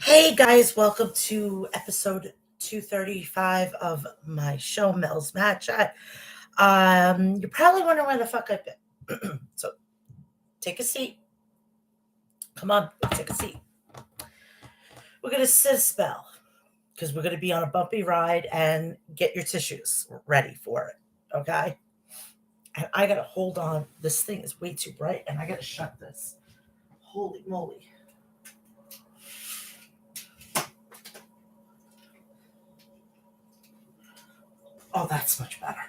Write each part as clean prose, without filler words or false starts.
Hey guys, welcome to episode 235 of my show, Mel's Mat Chat. You're probably wondering where the fuck I've been. So take a seat. Come on, take a seat. We're gonna sit a spell because we're gonna be on a bumpy ride and get your tissues ready for it. Okay? And I gotta hold on. This thing is way too bright and I gotta shut this. Holy moly. Oh, that's much better.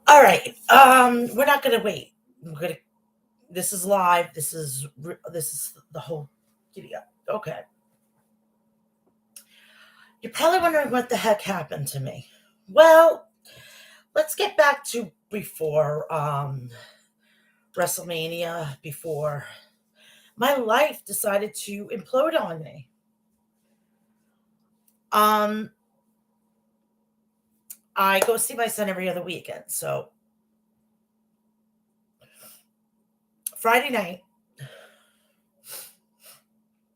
All right. We're not gonna wait. We're gonna. This is live. This is the whole giddy up. Okay. You're probably wondering what the heck happened to me. Well, let's get back to before WrestleMania. Before my life decided to implode on me. Um, I go see my son every other weekend. So Friday night,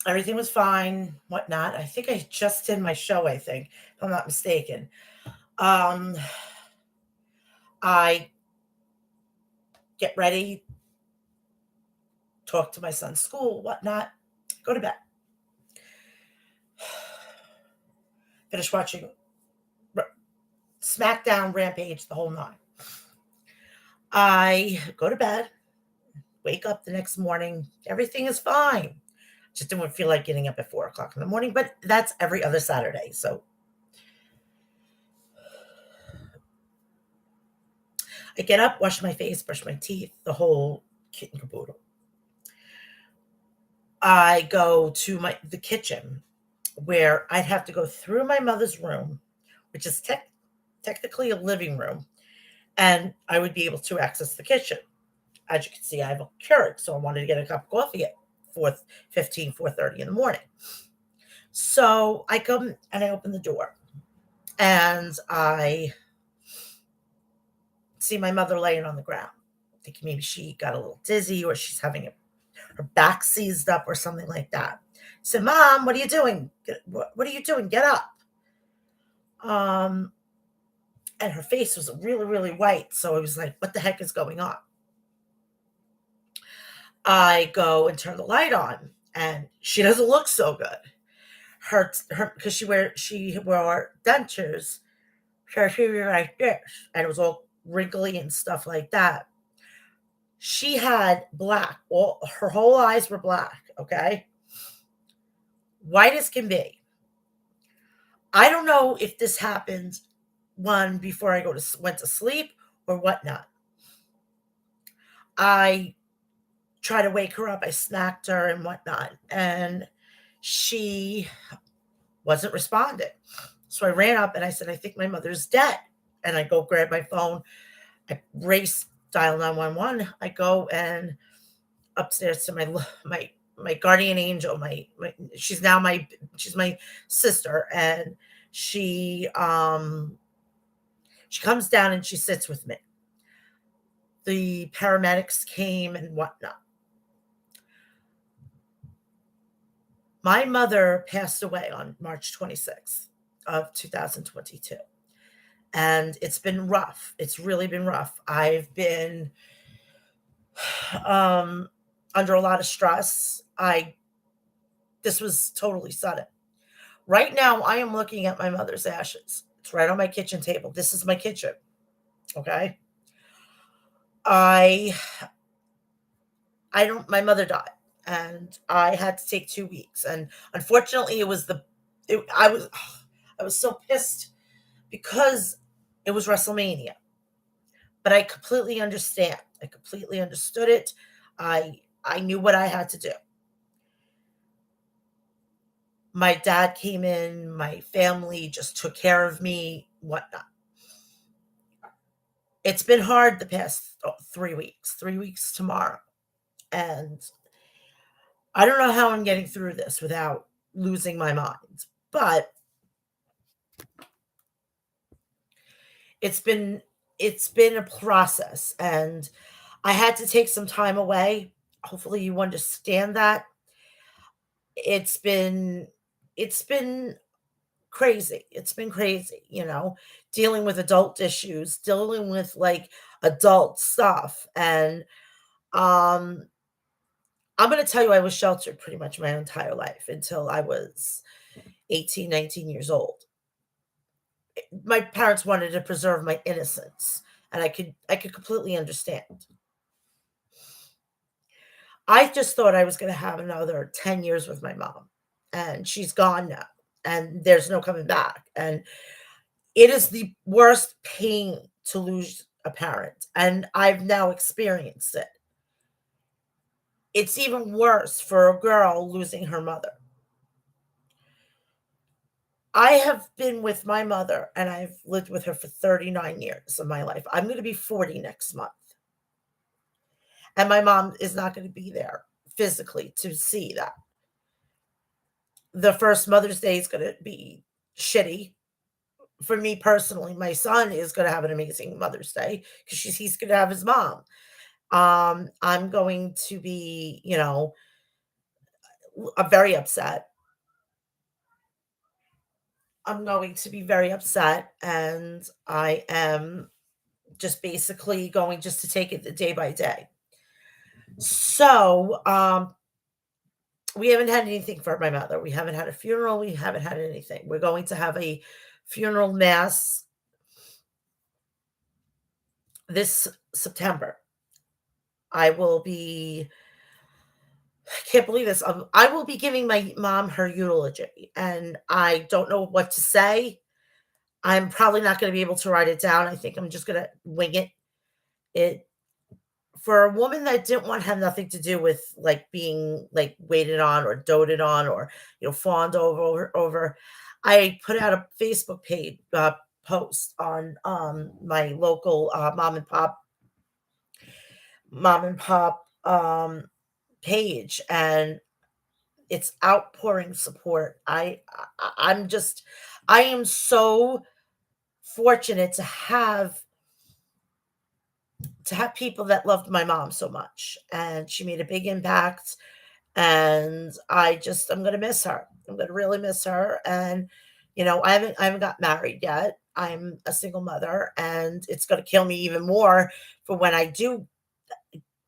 everything was fine, whatnot. I think I just did my show, I think, if I'm not mistaken. Um, I get ready, talk to my son's school, whatnot, go to bed. Finish watching SmackDown, Rampage, the whole nine. I go to bed, wake up the next morning, everything is fine. Just didn't feel like getting up at 4 o'clock in the morning, but that's every other Saturday. So I get up, wash my face, brush my teeth, the whole kit and caboodle. I go to the kitchen where I'd have to go through my mother's room, which is technically a living room, and I would be able to access the kitchen. As you can see, I have a Keurig, so I wanted to get a cup of coffee at 4:15, 4:30 in the morning. So I come and I open the door, and I see my mother laying on the ground. Thinking maybe she got a little dizzy or she's having her back seized up or something like that. I said, "Mom, what are you doing? What are you doing? Get up." Um, and her face was really, really white. So I was like, what the heck is going on? I go and turn the light on, and she doesn't look so good. Her because she wore dentures, so she was like this, and it was all wrinkly and stuff like that. She had black, all her whole eyes were black. Okay, white as can be. I don't know if this happened one before I went to sleep or whatnot. I try to wake her up. I smacked her and whatnot, and she wasn't responding. So I ran up and I said, "I think my mother's dead." And I go grab my phone. I race, dial 911. I go and upstairs to my guardian angel. She's my sister, and she comes down and she sits with me. The paramedics came and whatnot. My mother passed away on March 26th of 2022. And it's been rough. It's really been rough. I've been under a lot of stress. This was totally sudden. Right now, I am looking at my mother's ashes. It's right on my kitchen table. This is my kitchen. Okay. I don't. My mother died, and I had to take 2 weeks. And unfortunately, I was so pissed because it was WrestleMania. But I completely understand. I completely understood it. I knew what I had to do. My dad came in, my family just took care of me whatnot. It's been hard the past 3 weeks, 3 weeks tomorrow. And I don't know how I'm getting through this without losing my mind. But it's been it's been a process, and I had to take some time away. Hopefully you understand that. It's been it's been crazy. It's been crazy, dealing with adult issues, dealing with like adult stuff. And um I'm going to tell you, I was sheltered pretty much my entire life until I was 18, 19 years old. My parents wanted to preserve my innocence, and I could completely understand. I just thought I was going to have another 10 years with my mom, and she's gone now, and there's no coming back. And it is the worst pain to lose a parent, and I've now experienced it. It's even worse for a girl losing her mother. I have been with my mother, and I've lived with her for 39 years of my life. I'm going to be 40 next month, and my mom is not going to be there physically to see that. The first Mother's Day is going to be shitty for me personally. My son is going to have an amazing Mother's Day because he's going to have his mom. I'm going to be, very upset. I'm going to be very upset, and I am just basically going just to take it day by day. So, we haven't had anything for my mother. We haven't had a funeral. We haven't had anything. We're going to have a funeral mass this September. I will be I can't believe this. I will be giving my mom her eulogy, and I don't know what to say. I'm probably not going to be able to write it down. I think I'm just going to wing it. It For a woman that didn't want to have nothing to do with like being like waited on or doted on or fawned over. I put out a Facebook page post on my local mom and pop page, and it's outpouring support. I am so fortunate to have people that loved my mom so much, and she made a big impact. And I'm gonna miss her. I'm gonna really miss her. And I haven't got married yet. I'm a single mother, and it's gonna kill me even more for when I do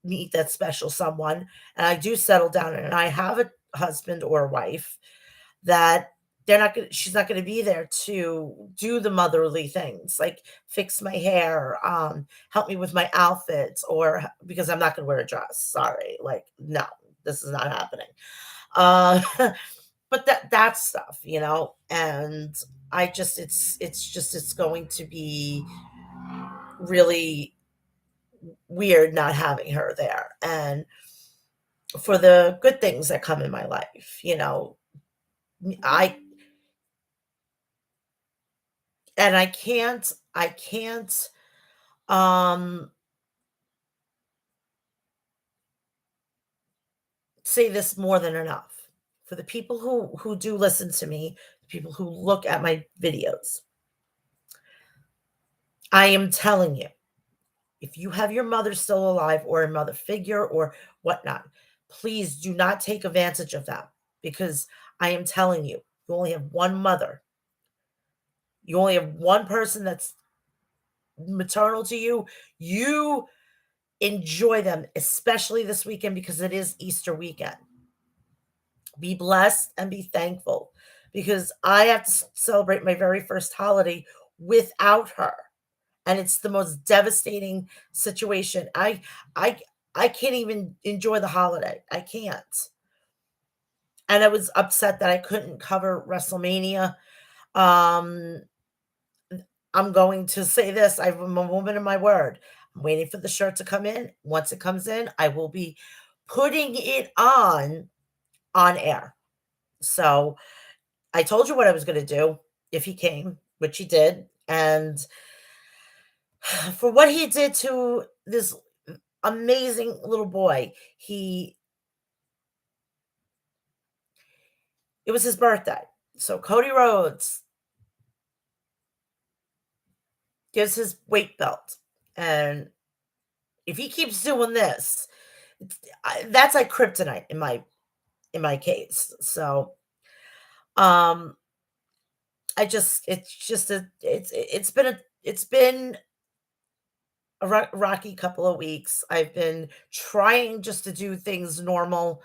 meet that special someone, and I do settle down, and I have a husband or a wife, that she's not gonna be there to do the motherly things, like fix my hair, help me with my outfits, or because I'm not gonna wear a dress. Sorry. Like, no, this is not happening. Uh, but that stuff, and it's going to be really weird not having her there. And for the good things that come in my life, I and I can't um say this more than enough. For the people who do listen to me, the people who look at my videos, I am telling you, if you have your mother still alive or a mother figure or whatnot, please do not take advantage of that, because I am telling you, you only have one mother. You only have one person that's maternal to you. You enjoy them, especially this weekend because it is Easter weekend. Be blessed and be thankful, because I have to celebrate my very first holiday without her. And it's the most devastating situation. I I can't even enjoy the holiday. I can't. And I was upset that I couldn't cover WrestleMania. Um I'm going to say this. I'm a woman of my word. I'm waiting for the shirt to come in. Once it comes in, I will be putting it on air. So I told you what I was going to do if he came, which he did. And for what he did to this amazing little boy, it was his birthday. So Cody Rhodes gives his weight belt. And if he keeps doing this, that's like kryptonite in my case. So um it's been a rocky couple of weeks. I've been trying just to do things normal,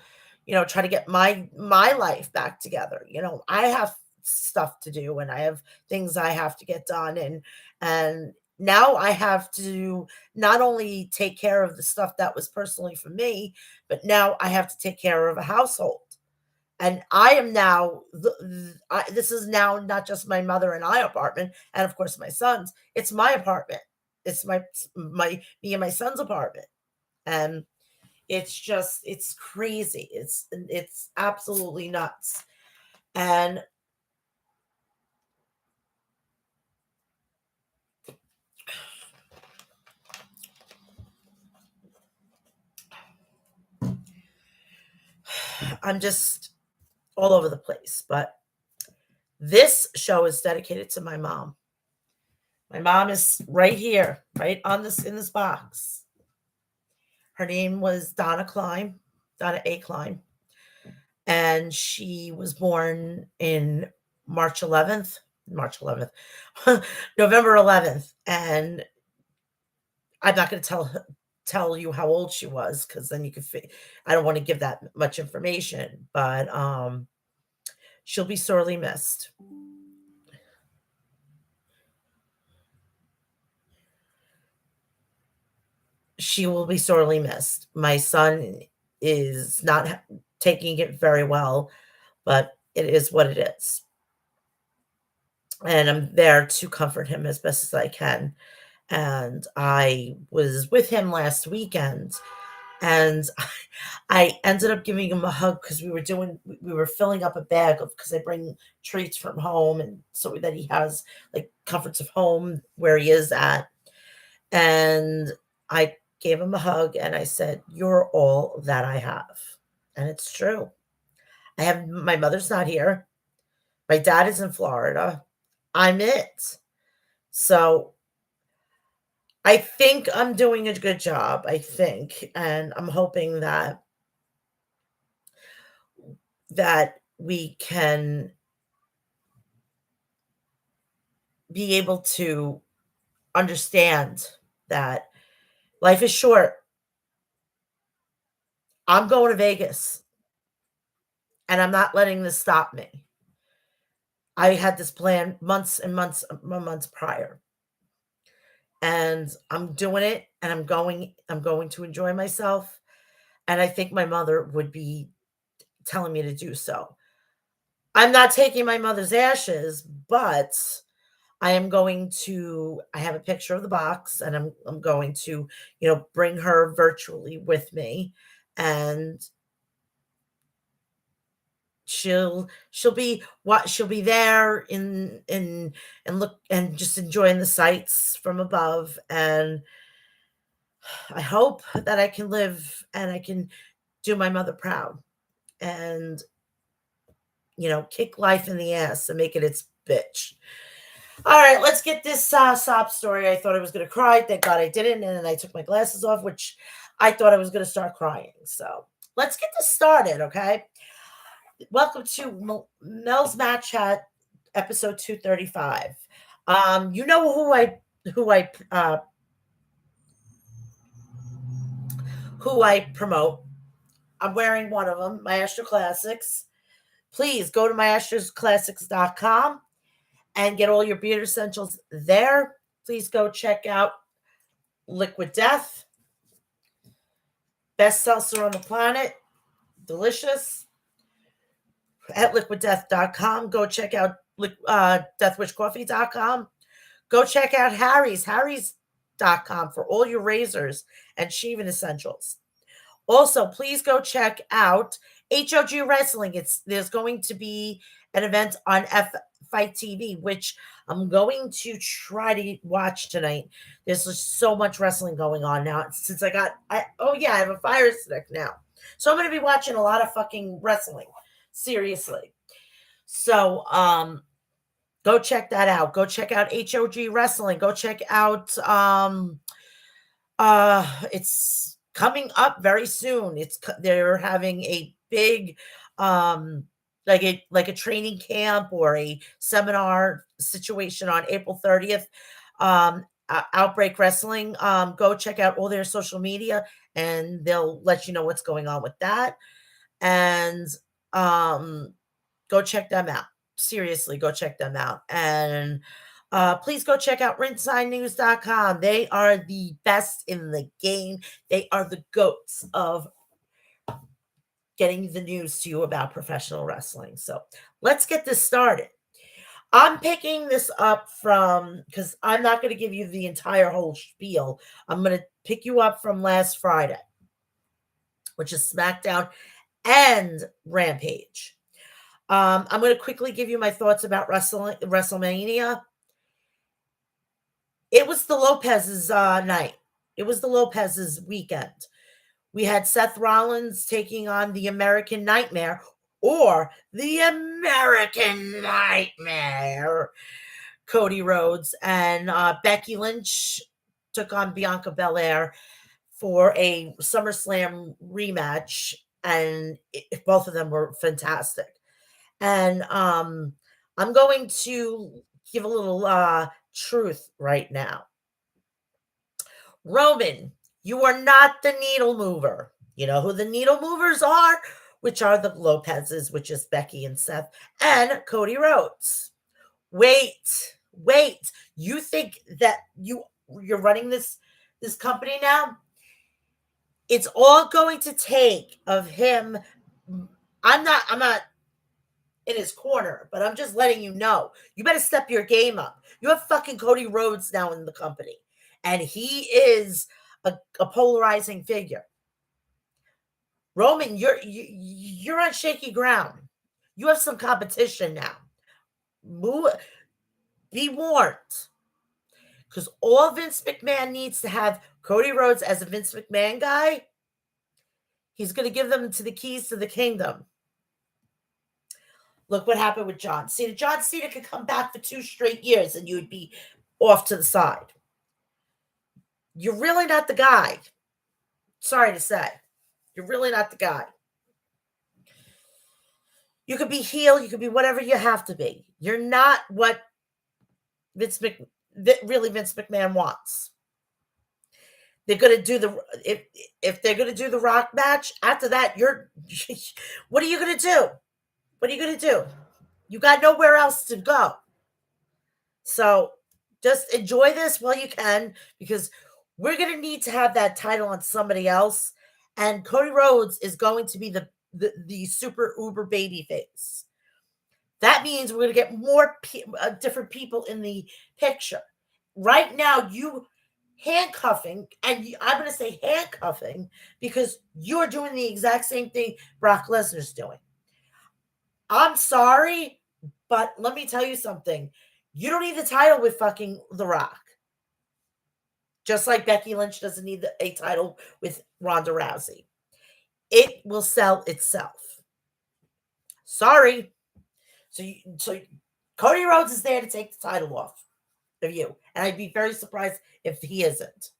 try to get my life back together. I have stuff to do and I have things I have to get done, and now I have to not only take care of the stuff that was personally for me, but now I have to take care of a household. And I am now, this is now not just my mother and I apartment, and of course my son's. It's my apartment. It's me and my son's apartment, and it's crazy. It's absolutely nuts, and I'm just all over the place. But this show is dedicated to my mom. My mom is right here, right on this in this box. Her name was Donna A. Klein, and she was born in March 11th, November 11th, and I'm not going to tell you how old she was because then you could. I don't want to give that much information, but she'll be sorely missed. She will be sorely missed. My son is not taking it very well, but it is what it is. And I'm there to comfort him as best as I can. And I was with him last weekend, and I ended up giving him a hug because we were filling up a bag of, because I bring treats from home, and so that he has like comforts of home where he is at. And I gave him a hug and I said, "You're all that I have." And it's true. My mother's not here. My dad is in Florida. I'm it. So I think I'm doing a good job, I think, and I'm hoping that we can be able to understand that life is short. I'm going to Vegas, and I'm not letting this stop me. I had this plan months and months prior, and I'm doing it, and I'm going to enjoy myself, and I think my mother would be telling me to do so. I'm not taking my mother's ashes, but I have a picture of the box, and I'm going to, bring her virtually with me, and she'll be there and look and just enjoying the sights from above. And I hope that I can live and I can do my mother proud, and kick life in the ass and make it its bitch. All right, let's get this sob story. I thought I was going to cry. Thank God I didn't. And then I took my glasses off, which I thought I was going to start crying. So let's get this started, okay? Welcome to Mel's Mat Chat, episode 235. You know who I promote. I'm wearing one of them, Maestro Classics. Please go to maestrosclassics.com and get all your beard essentials there. Please go check out Liquid Death, best seltzer on the planet, delicious, at liquiddeath.com. Go check out deathwishcoffee.com. Go check out harrys.com for all your razors and shaving essentials. Also, please go check out HOG Wrestling. There's going to be an event on Fight TV, which I'm going to try to watch tonight. There's just so much wrestling going on now. Since oh yeah, I have a Fire Stick now. So I'm going to be watching a lot of fucking wrestling. Seriously. So, go check that out. Go check out HOG Wrestling. Go check out it's coming up very soon. They're having a big like a training camp or a seminar situation on April 30th. Outbreak Wrestling. Go check out all their social media and they'll let you know what's going on with that. And um go check them out. Seriously, go check them out. And please go check out ringsidenews.com. They are the best in the game. They are the goats of getting the news to you about professional wrestling. So let's get this started. I'm picking this up from, because I'm not going to give you the entire whole spiel. I'm going to pick you up from last Friday, which is SmackDown and Rampage. I'm going to quickly give you my thoughts about WrestleMania. It was the Lopez's night. It was the Lopez's weekend. We had Seth Rollins taking on the American Nightmare, or the American Nightmare, Cody Rhodes, and Becky Lynch took on Bianca Belair for a SummerSlam rematch, and both of them were fantastic. And I'm going to give a little truth right now. Roman, you are not the needle mover. You know who the needle movers are? Which are the Lopez's, which is Becky and Seth, and Cody Rhodes. Wait. You think that you're running this company now? It's all going to take of him. I'm not in his corner, but I'm just letting you know. You better step your game up. You have fucking Cody Rhodes now in the company, and he is a polarizing figure. Roman, you're on shaky ground. You have some competition now. Be warned, because all Vince McMahon needs to have Cody Rhodes as a Vince McMahon guy. He's going to give them to the keys to the kingdom. Look what happened with John Cena. John Cena could come back for 2 straight years and you would be off to the side. You're really not the guy. Sorry to say. You're really not the guy. You could be heel. You could be whatever you have to be. You're not what Vince McMahon wants. They're going to do if they're going to do the Rock match, after that, what are you going to do? What are you going to do? You got nowhere else to go. So just enjoy this while you can, because we're going to need to have that title on somebody else. And Cody Rhodes is going to be the super uber baby face. That means we're going to get more different people in the picture. Right now, you handcuffing, and I'm going to say handcuffing, because you're doing the exact same thing Brock Lesnar's doing. I'm sorry, but let me tell you something. You don't need the title with fucking The Rock. Just like Becky Lynch doesn't need a title with Ronda Rousey. It will sell itself. Sorry. So Cody Rhodes is there to take the title off of you. And I'd be very surprised if he isn't.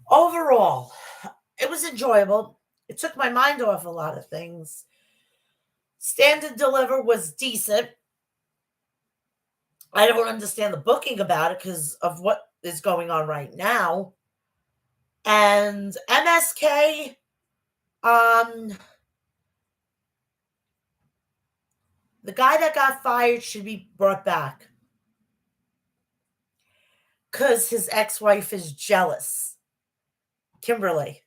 Overall, it was enjoyable. It took my mind off a lot of things. Stand and Deliver was decent. I don't understand the booking about it because of what is going on right now. And MSK, the guy that got fired should be brought back because his ex-wife is jealous. Kimberly.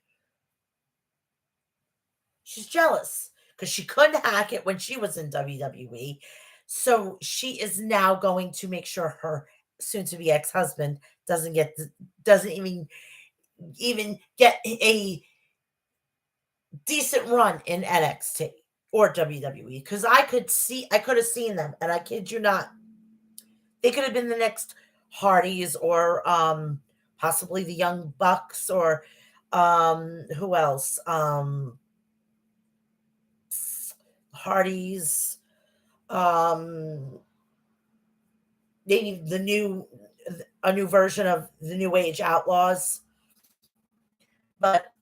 She's jealous because she couldn't hack it when she was in WWE. So she is now going to make sure her soon to be ex-husband doesn't even get a decent run in NXT or WWE, because I could have seen them, and I kid you not, they could have been the next Hardys, or possibly the Young Bucks, or who else? Hardys, um maybe a new version of the New Age Outlaws. But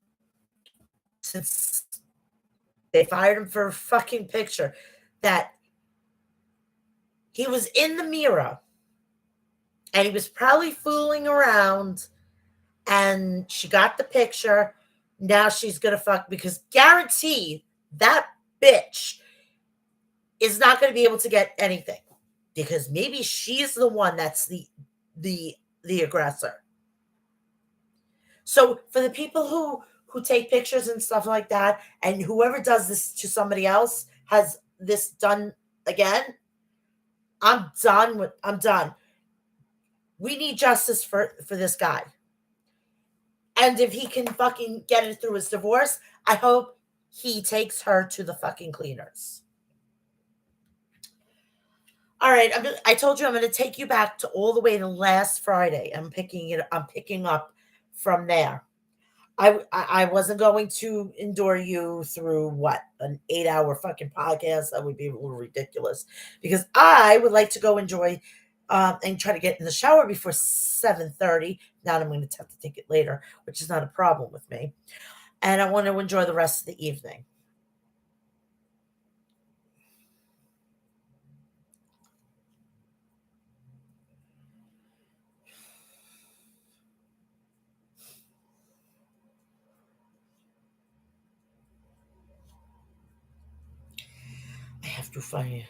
since they fired him for a fucking picture that he was in the mirror, and he was probably fooling around, and she got the picture. Now she's gonna fuck, because guaranteed that bitch is not gonna be able to get anything, because maybe she's the one that's the the aggressor. So for the people who take pictures and stuff like that, and whoever does this to somebody else has this done again, I'm done. We need justice for this guy. And if he can fucking get it through his divorce, I hope he takes her to the fucking cleaners. All right, I told you I'm going to take you back to all the way to last Friday. I'm picking up from there. I wasn't going to endure you through what, an 8-hour fucking podcast. That would be a little ridiculous, because I would like to go enjoy and try to get in the shower before 7:30. Now I'm going to have to take it later, which is not a problem with me. And I want to enjoy the rest of the evening. I have to find.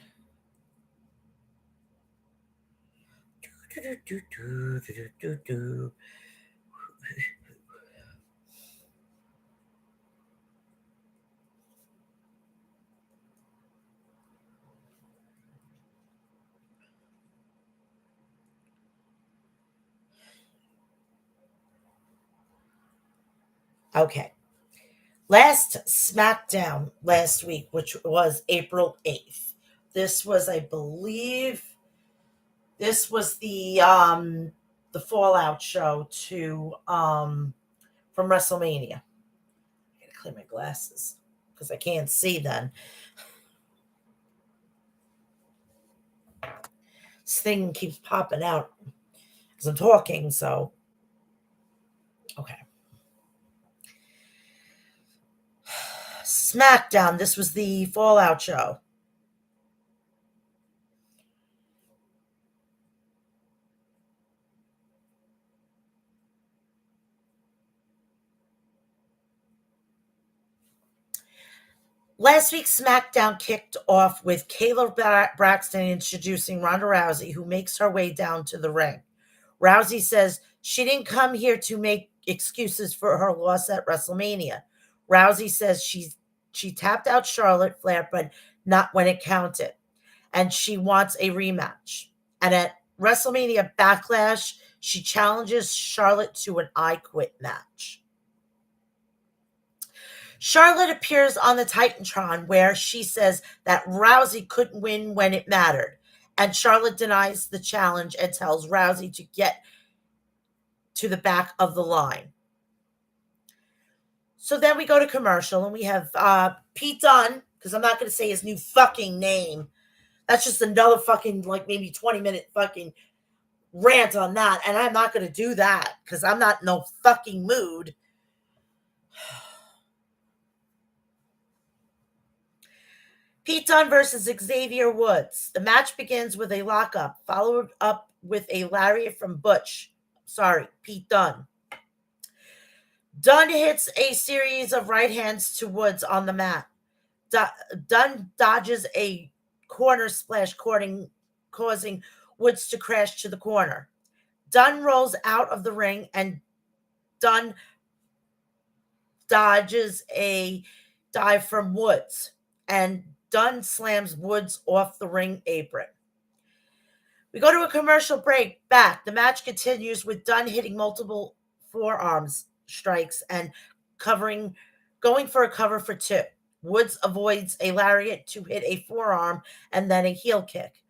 Okay. Last SmackDown last week, which was April 8th. This was, I believe, this was the Fallout show to from WrestleMania. I gotta clean my glasses because I can't see then. This thing keeps popping out because I'm talking, so okay. SmackDown, this was the Fallout show. Last week's SmackDown kicked off with Kayla Braxton introducing Ronda Rousey, who makes her way down to the ring. Rousey says she didn't come here to make excuses for her loss at WrestleMania. Rousey says she tapped out Charlotte Flair, but not when it counted, and she wants a rematch. And at WrestleMania Backlash, she challenges Charlotte to an I Quit match. Charlotte appears on the Titantron, where she says that Rousey couldn't win when it mattered. And Charlotte denies the challenge and tells Rousey to get to the back of the line. So then we go to commercial, and we have Pete Dunne, because I'm not going to say his new fucking name. That's just another fucking, like, maybe 20-minute fucking rant on that. And I'm not going to do that because I'm not in no fucking mood. Pete Dunne versus Xavier Woods. The match begins with a lockup, followed up with a lariat from Pete Dunne. Dunne hits a series of right hands to Woods on the mat. Dunne dodges a corner splash, causing Woods to crash to the corner. Dunne rolls out of the ring, and Dunne dodges a dive from Woods, and Dunne slams Woods off the ring apron. We go to a commercial break. Back. The match continues with Dunn hitting multiple forearms strikes and covering, going for a cover for two. Woods avoids a lariat to hit a forearm and then a heel kick.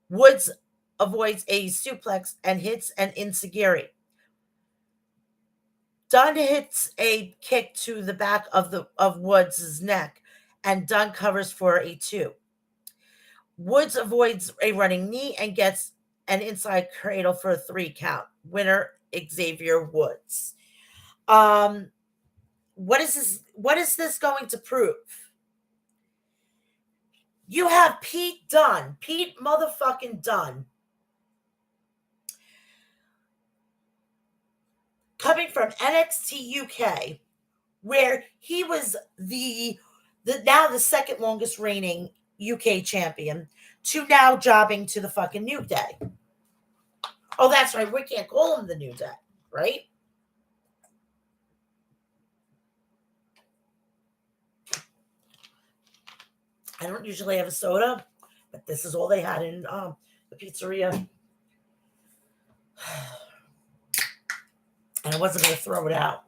Woods avoids a suplex and hits an enziguri. Dunn hits a kick to the back of Woods' neck, and Dunn covers for a two. Woods avoids a running knee and gets an inside cradle for a three count. Winner Xavier Woods. What is this? What is this going to prove? You have Pete motherfucking Dunne, coming from NXT UK, where he was the now the second longest reigning UK champion, to now jobbing to the fucking New Day. Oh, that's right. We can't call him the New Day, right? I don't usually have a soda, but this is all they had in the pizzeria. And I wasn't going to throw it out.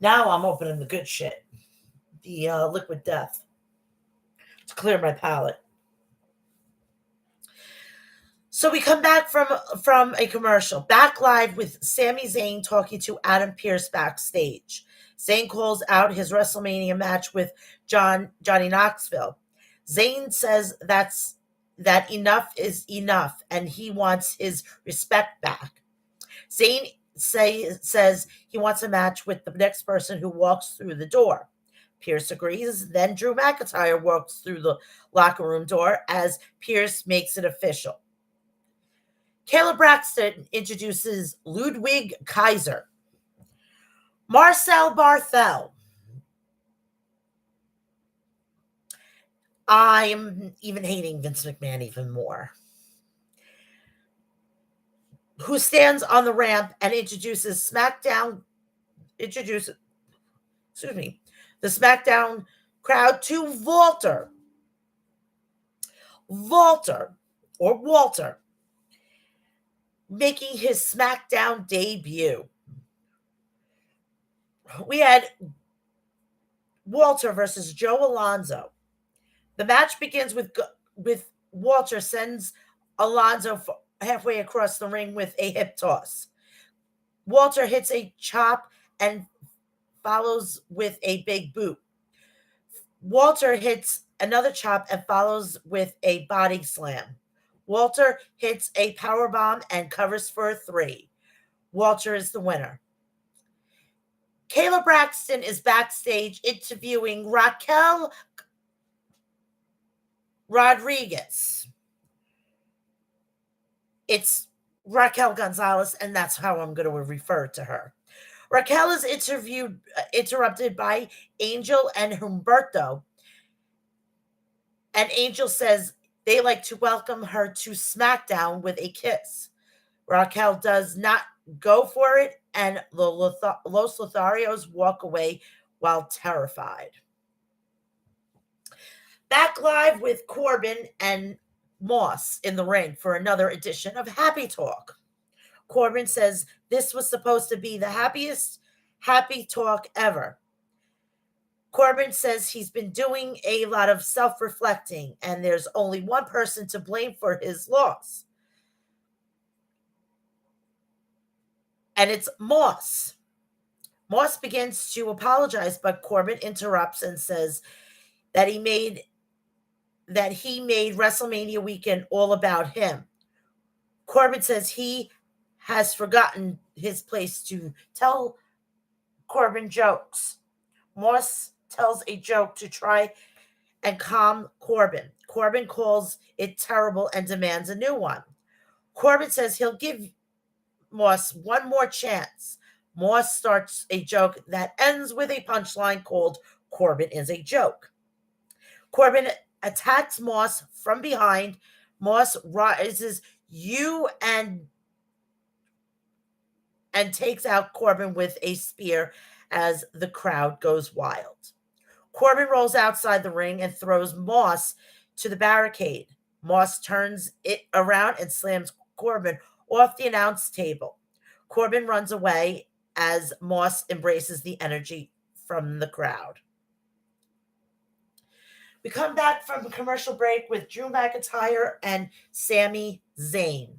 Now I'm opening the good shit, the liquid death, to clear my palate. So we come back from a commercial. Back live with Sami Zayn talking to Adam Pearce backstage. Zayn calls out his WrestleMania match with Johnny Knoxville. Zayn says that enough is enough, and he wants his respect back. Zayn says he wants a match with the next person who walks through the door. Pearce agrees. Then Drew McIntyre walks through the locker room door as Pearce makes it official. Kayla Braxton introduces Ludwig Kaiser. Marcel Barthel. I'm even hating Vince McMahon even more. Who stands on the ramp and introduces the SmackDown crowd to Walter, making his SmackDown debut. We had Walter versus Joe Alonzo. The match begins with Walter sends Alonzo halfway across the ring with a hip toss. Walter hits a chop and follows with a big boot. Walter hits another chop and follows with a body slam. Walter hits a powerbomb and covers for a three. Walter is the winner. Kayla Braxton is backstage interviewing Raquel Rodriguez. It's Raquel Gonzalez, and that's how I'm going to refer to her. Raquel is interrupted by Angel and Humberto. And Angel says they like to welcome her to SmackDown with a kiss. Raquel does not go for it, and Los Lotharios walk away while terrified. Back live with Corbin and Moss in the ring for another edition of Happy Talk. Corbin says this was supposed to be the happiest happy talk ever. Corbin says he's been doing a lot of self-reflecting, and there's only one person to blame for his loss. And it's Moss. Moss begins to apologize, but Corbin interrupts and says that he made WrestleMania weekend all about him. Corbin says he has forgotten his place to tell Corbin jokes. Moss tells a joke to try and calm Corbin. Corbin calls it terrible and demands a new one. Corbin says he'll give Moss one more chance. Moss starts a joke that ends with a punchline called Corbin is a joke. Corbin attacks Moss from behind. Moss rises and takes out Corbin with a spear as the crowd goes wild. Corbin rolls outside the ring and throws Moss to the barricade. Moss turns it around and slams Corbin off the announce table. Corbin runs away as Moss embraces the energy from the crowd. We come back from a commercial break with Drew McIntyre and Sami Zayn.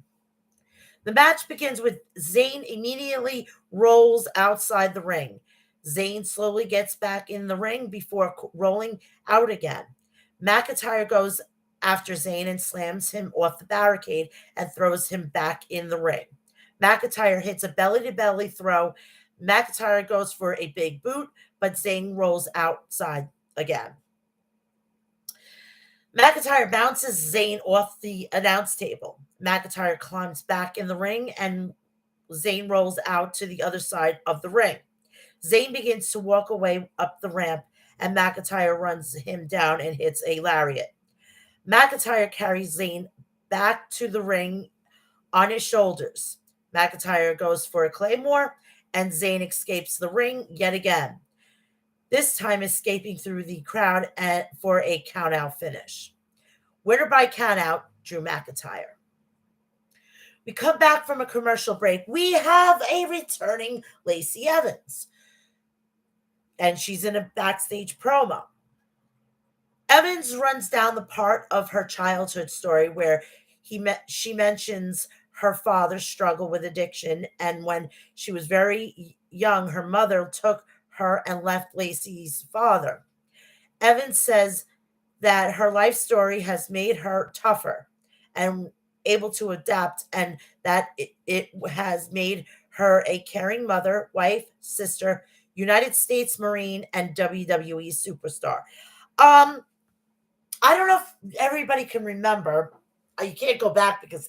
The match begins with Zayn immediately rolls outside the ring. Zayn slowly gets back in the ring before rolling out again. McIntyre goes after Zayn and slams him off the barricade and throws him back in the ring. McIntyre hits a belly to belly throw. McIntyre goes for a big boot, but Zayn rolls outside again. McIntyre bounces Zayn off the announce table. McIntyre climbs back in the ring and Zayn rolls out to the other side of the ring. Zayn begins to walk away up the ramp and McIntyre runs him down and hits a lariat. McIntyre carries Zayn back to the ring on his shoulders. McIntyre goes for a claymore and Zayn escapes the ring yet again, this time escaping through the crowd for a countout finish. Winner by countout, Drew McIntyre. We come back from a commercial break. We have a returning Lacey Evans, and she's in a backstage promo. Evans runs down the part of her childhood story where she mentions her father's struggle with addiction, and when she was very young, her mother took her and left Lacey's father. Evans says that her life story has made her tougher and able to adapt, and that it has made her a caring mother, wife, sister, United States Marine, and WWE superstar. I don't know if everybody can remember. You can't go back because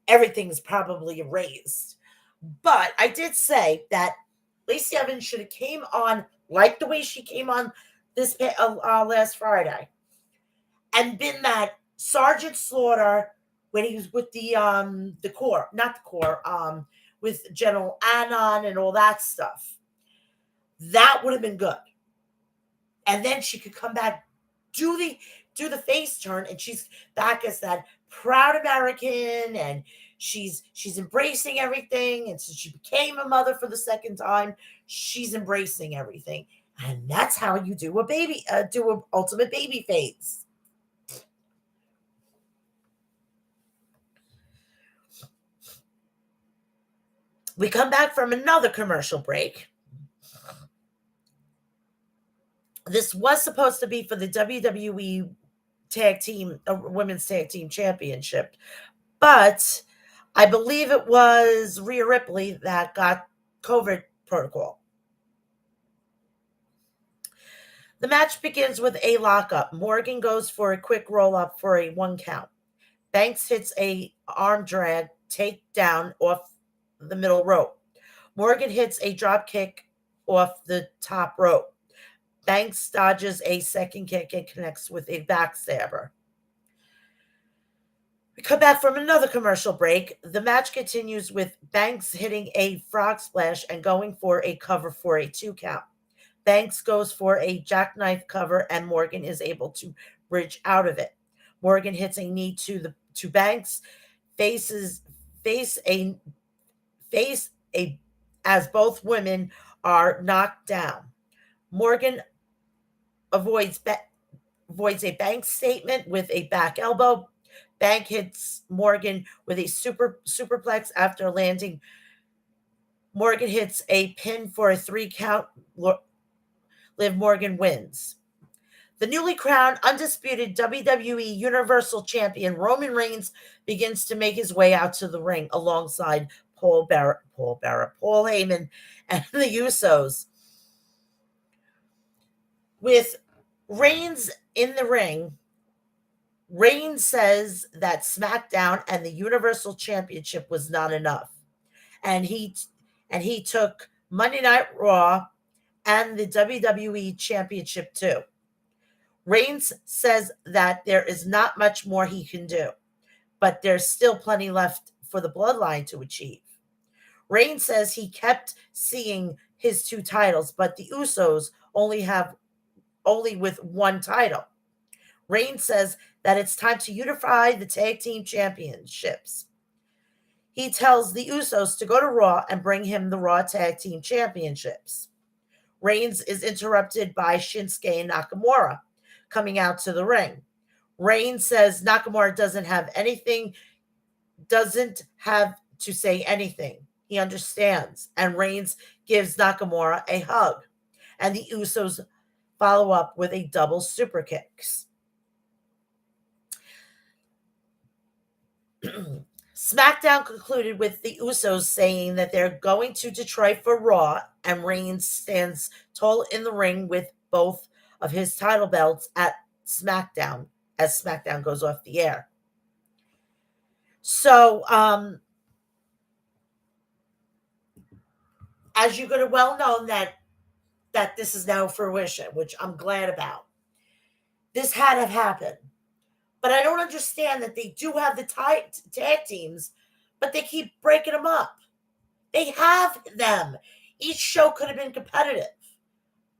everything's probably erased. But I did say that Lacey Evans should have came on like the way she came on this last Friday, and been that Sergeant Slaughter when he was with the Corps, not the Corps, with General Annan and all that stuff. That would have been good. And then she could come back, do the face turn, and she's back as that proud American, and she's embracing everything, and since she became a mother for the second time, she's embracing everything. And that's how you do a ultimate baby face. We come back from another commercial break. This was supposed to be for the WWE Women's Tag Team Championship, but I believe it was Rhea Ripley that got COVID protocol. The match begins with a lockup. Morgan goes for a quick roll up for a 1 count. Banks hits a arm drag takedown off the middle rope. Morgan hits a drop kick off the top rope. Banks dodges a second kick and connects with a backstabber. We come back from another commercial break. The match continues with Banks hitting a frog splash and going for a cover for a 2 count. Banks goes for a jackknife cover and Morgan is able to bridge out of it. Morgan hits a knee to Banks, as both women are knocked down. Morgan avoids a Banks statement with a back elbow. Bank hits Morgan with a superplex after landing. Morgan hits a pin for a 3 count. Liv Morgan wins. The newly crowned, undisputed WWE Universal Champion Roman Reigns begins to make his way out to the ring alongside Paul Heyman, and the Usos. With Reigns in the ring, Reigns says that SmackDown and the Universal Championship was not enough, and he took Monday Night Raw and the WWE Championship too. Reigns says that there is not much more he can do, but there's still plenty left for the bloodline to achieve. Reigns says he kept seeing his 2 titles, but the Usos only with 1 title. Reigns says that it's time to unify the tag team championships. He tells the Usos to go to Raw and bring him the Raw Tag Team Championships. Reigns is interrupted by Shinsuke Nakamura coming out to the ring. Reigns says Nakamura doesn't have to say anything. He understands. And Reigns gives Nakamura a hug. And the Usos follow up with a double super kicks. SmackDown concluded with the Usos saying that they're going to Detroit for Raw, and Reigns stands tall in the ring with both of his title belts at SmackDown as SmackDown goes off the air. So, as you're going to well know that this is now fruition, which I'm glad about. This had to happen. But I don't understand that they do have the tag teams, but they keep breaking them up. They have them. Each show could have been competitive.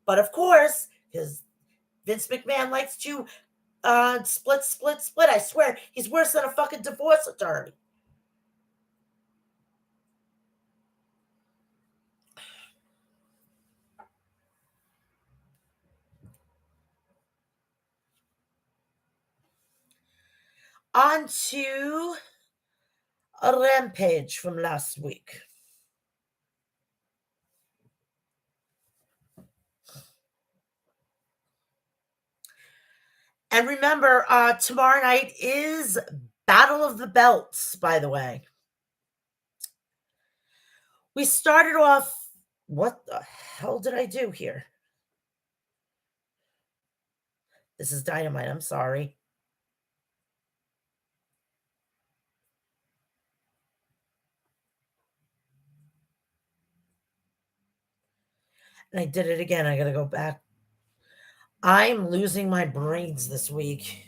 But of course, because Vince McMahon likes to split. I swear, he's worse than a fucking divorce attorney. On to a Rampage from last week. And remember, tomorrow night is Battle of the Belts, by the way. We started off. What the hell did I do here? This is Dynamite. I'm sorry. And I did it again. I got to go back. I'm losing my brains this week.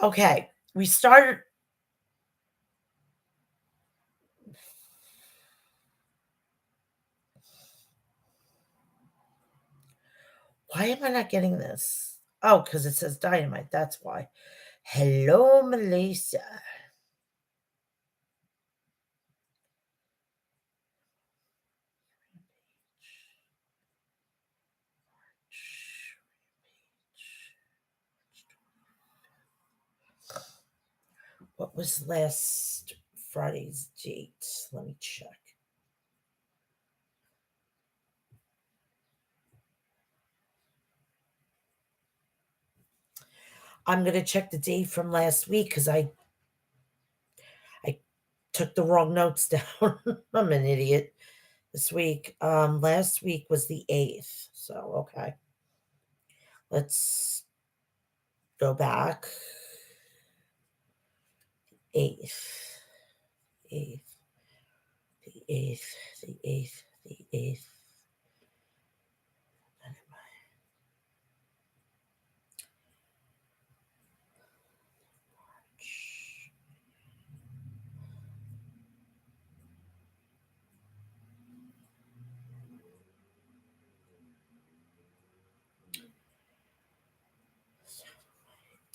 Okay, we started. Why am I not getting this? Oh, because it says Dynamite. That's why. Hello, Malaysia. What was last Friday's date? Let me check. I'm going to check the date from last week because I took the wrong notes down. I'm an idiot this week. Last week was the 8th. So, okay. Let's go back. 8th. 8th. The 8th. The 8th. The 8th.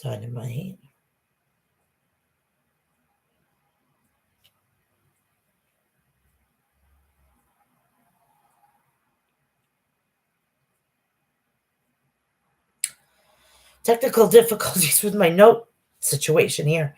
Dynamite. Technical difficulties with my note situation here.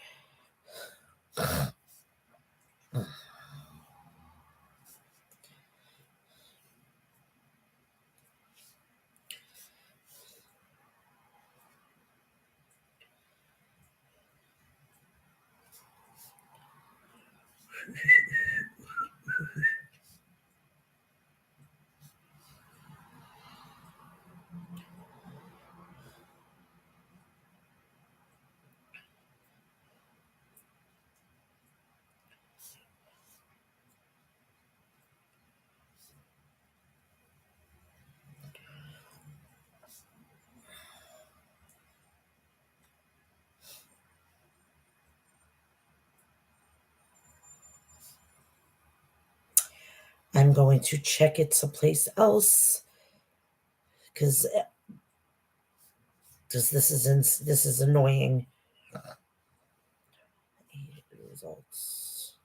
I'm going to check it someplace else because this is annoying. Results.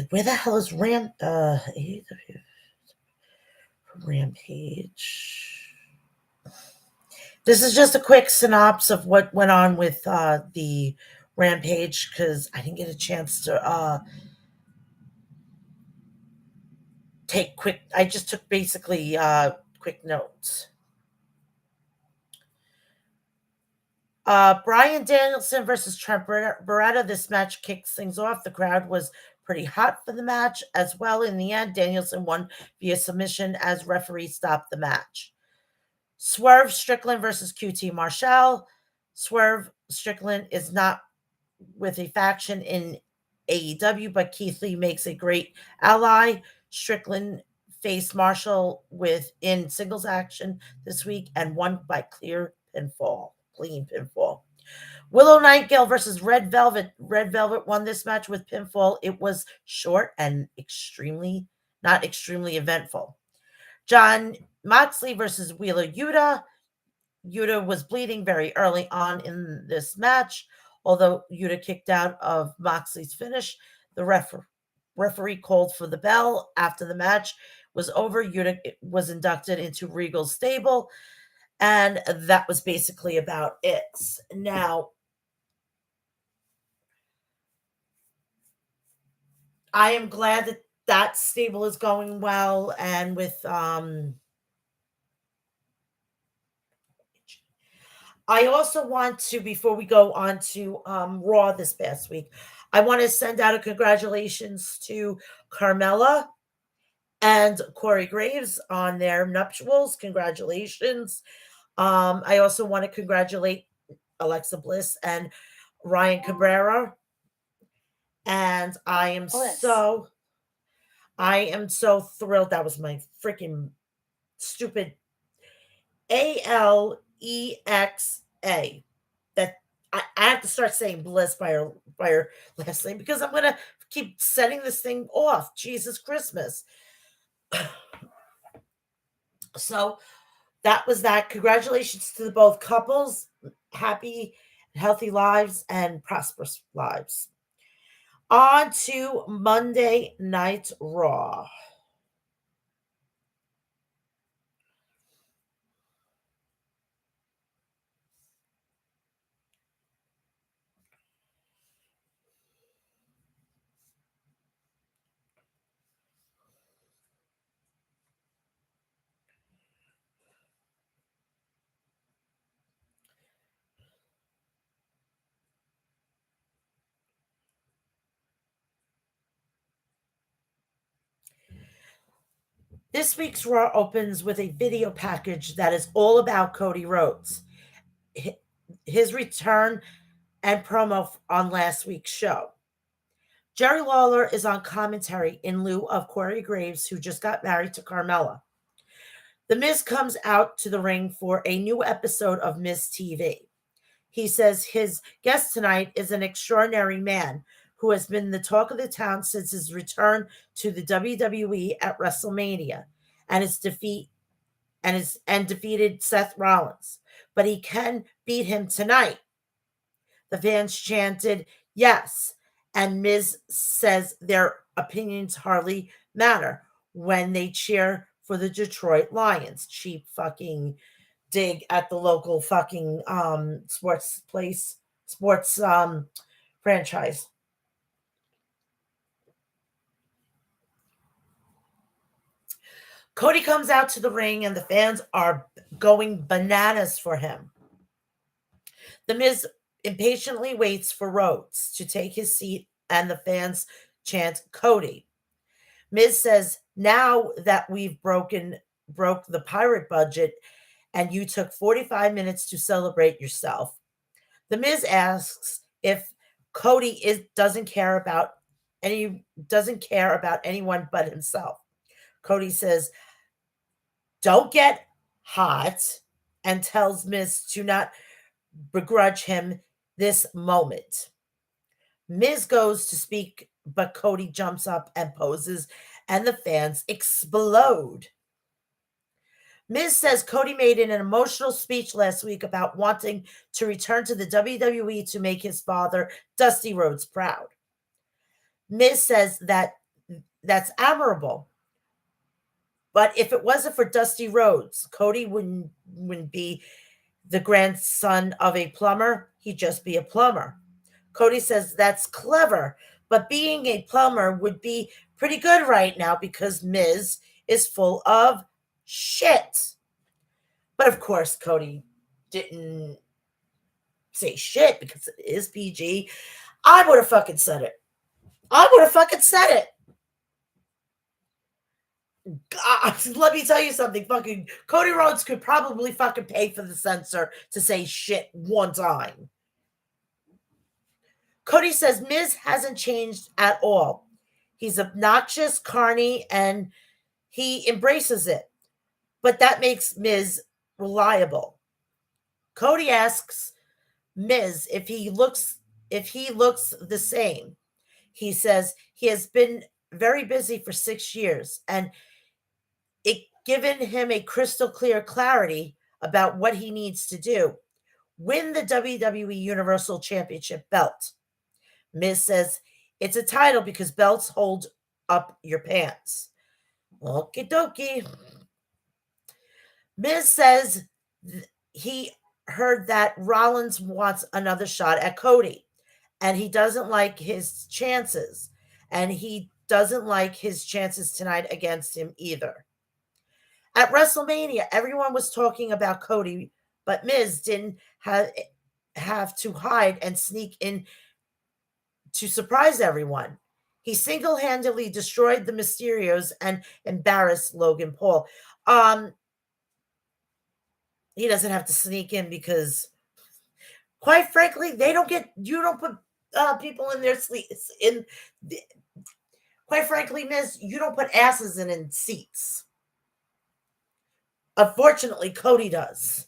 Where the hell is Rampage? This is just a quick synopsis of what went on with the Rampage because I didn't get a chance to take quick. I just took basically quick notes. Bryan Danielson versus Trent Beretta. This match kicks things off. The crowd was pretty hot for the match as well. In the end, Danielson won via submission as referee stopped the match. Swerve Strickland versus QT Marshall. Swerve Strickland is not with a faction in AEW, but Keith Lee makes a great ally. Strickland faced Marshall in singles action this week and won by clean pinfall. Willow Nightingale versus Red Velvet. Red Velvet won this match with pinfall. It was short and not extremely eventful. John Moxley versus Wheeler Yuta. Yuta was bleeding very early on in this match. Although Yuta kicked out of Moxley's finish, the referee called for the bell after the match was over. Yuta was inducted into Regal's stable, and that was basically about it. Now, I am glad that that stable is going well, and with I also want to, before we go on to Raw this past week, I want to send out a congratulations to Carmella and Corey Graves on their nuptials. Congratulations. I also want to congratulate Alexa Bliss and Ryan Cabrera. And I am so thrilled. That was my freaking stupid ALEXA. That I have to start saying Bliss by her last name because I'm gonna keep setting this thing off. Jesus Christmas. So that was that. Congratulations to the both couples. Happy, healthy lives and prosperous lives. On to Monday Night Raw. This week's Raw opens with a video package that is all about Cody Rhodes, his return, and promo on last week's show. Jerry Lawler is on commentary in lieu of Corey Graves, who just got married to Carmella. The Miz comes out to the ring for a new episode of Miz TV. He says his guest tonight is an extraordinary man who has been the talk of the town since his return to the WWE at WrestleMania and defeated Seth Rollins. But he can beat him tonight. The fans chanted yes, and Miz says their opinions hardly matter when they cheer for the Detroit Lions. Cheap fucking dig at the local fucking sports franchise. Cody comes out to the ring and the fans are going bananas for him. The Miz impatiently waits for Rhodes to take his seat and the fans chant Cody. Miz says, now that we've broke the pirate budget and you took 45 minutes to celebrate yourself. The Miz asks if Cody doesn't care about anyone but himself. Cody says, "Don't get hot," and tells Miz to not begrudge him this moment. Miz goes to speak, but Cody jumps up and poses, and the fans explode. Miz says Cody made an emotional speech last week about wanting to return to the WWE to make his father, Dusty Rhodes, proud. Miz says that that's admirable. But if it wasn't for Dusty Rhodes, Cody wouldn't be the grandson of a plumber. He'd just be a plumber. Cody says that's clever, but being a plumber would be pretty good right now because Miz is full of shit. But of course, Cody didn't say shit because it is PG. I would have fucking said it. Let me tell you something. Fucking Cody Rhodes could probably fucking pay for the censor to say shit one time. Cody says Miz hasn't changed at all. He's obnoxious, carny, and he embraces it. But that makes Miz reliable. Cody asks Miz if he looks the same. He says he has been very busy for 6 years and it given him a crystal clear clarity about what he needs to do. Win the WWE Universal Championship belt. Miz says it's a title because belts hold up your pants. Okie dokie. Miz says he heard that Rollins wants another shot at Cody and he doesn't like his chances. And he doesn't like his chances tonight against him either. At WrestleMania, everyone was talking about Cody, but Miz didn't have to hide and sneak in to surprise everyone. He single-handedly destroyed the Mysterios and embarrassed Logan Paul. He doesn't have to sneak in because, quite frankly, you don't put people in their sleeves. Quite frankly, Miz, you don't put asses in seats. Unfortunately, Cody does.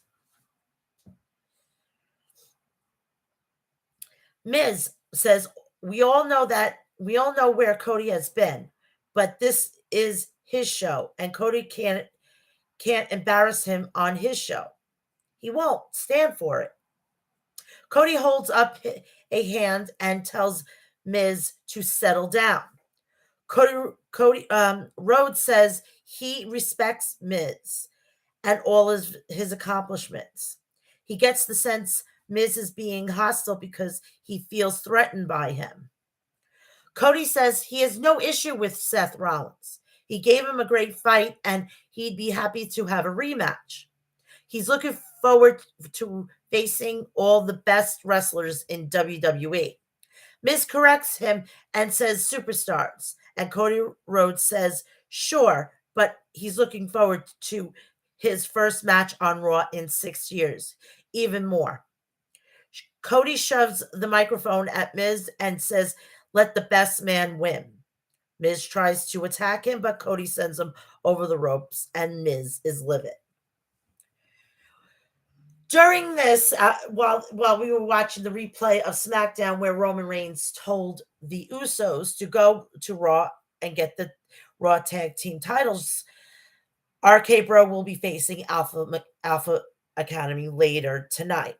Miz says, we all know where Cody has been, but this is his show, and Cody can't embarrass him on his show. He won't stand for it. Cody holds up a hand and tells Miz to settle down. Cody Rhodes says he respects Miz and all his accomplishments. He gets the sense Miz is being hostile because he feels threatened by him. Cody says he has no issue with Seth Rollins. He gave him a great fight and he'd be happy to have a rematch. He's looking forward to facing all the best wrestlers in WWE. Miz corrects him and says superstars. And Cody Rhodes says, sure, but he's looking forward to his first match on Raw in 6 years, even more. Cody shoves the microphone at Miz and says, let the best man win. Miz tries to attack him, but Cody sends him over the ropes, and Miz is livid. During this, while we were watching the replay of SmackDown where Roman Reigns told the Usos to go to Raw and get the Raw Tag Team titles, RK Bro will be facing Alpha Academy later tonight.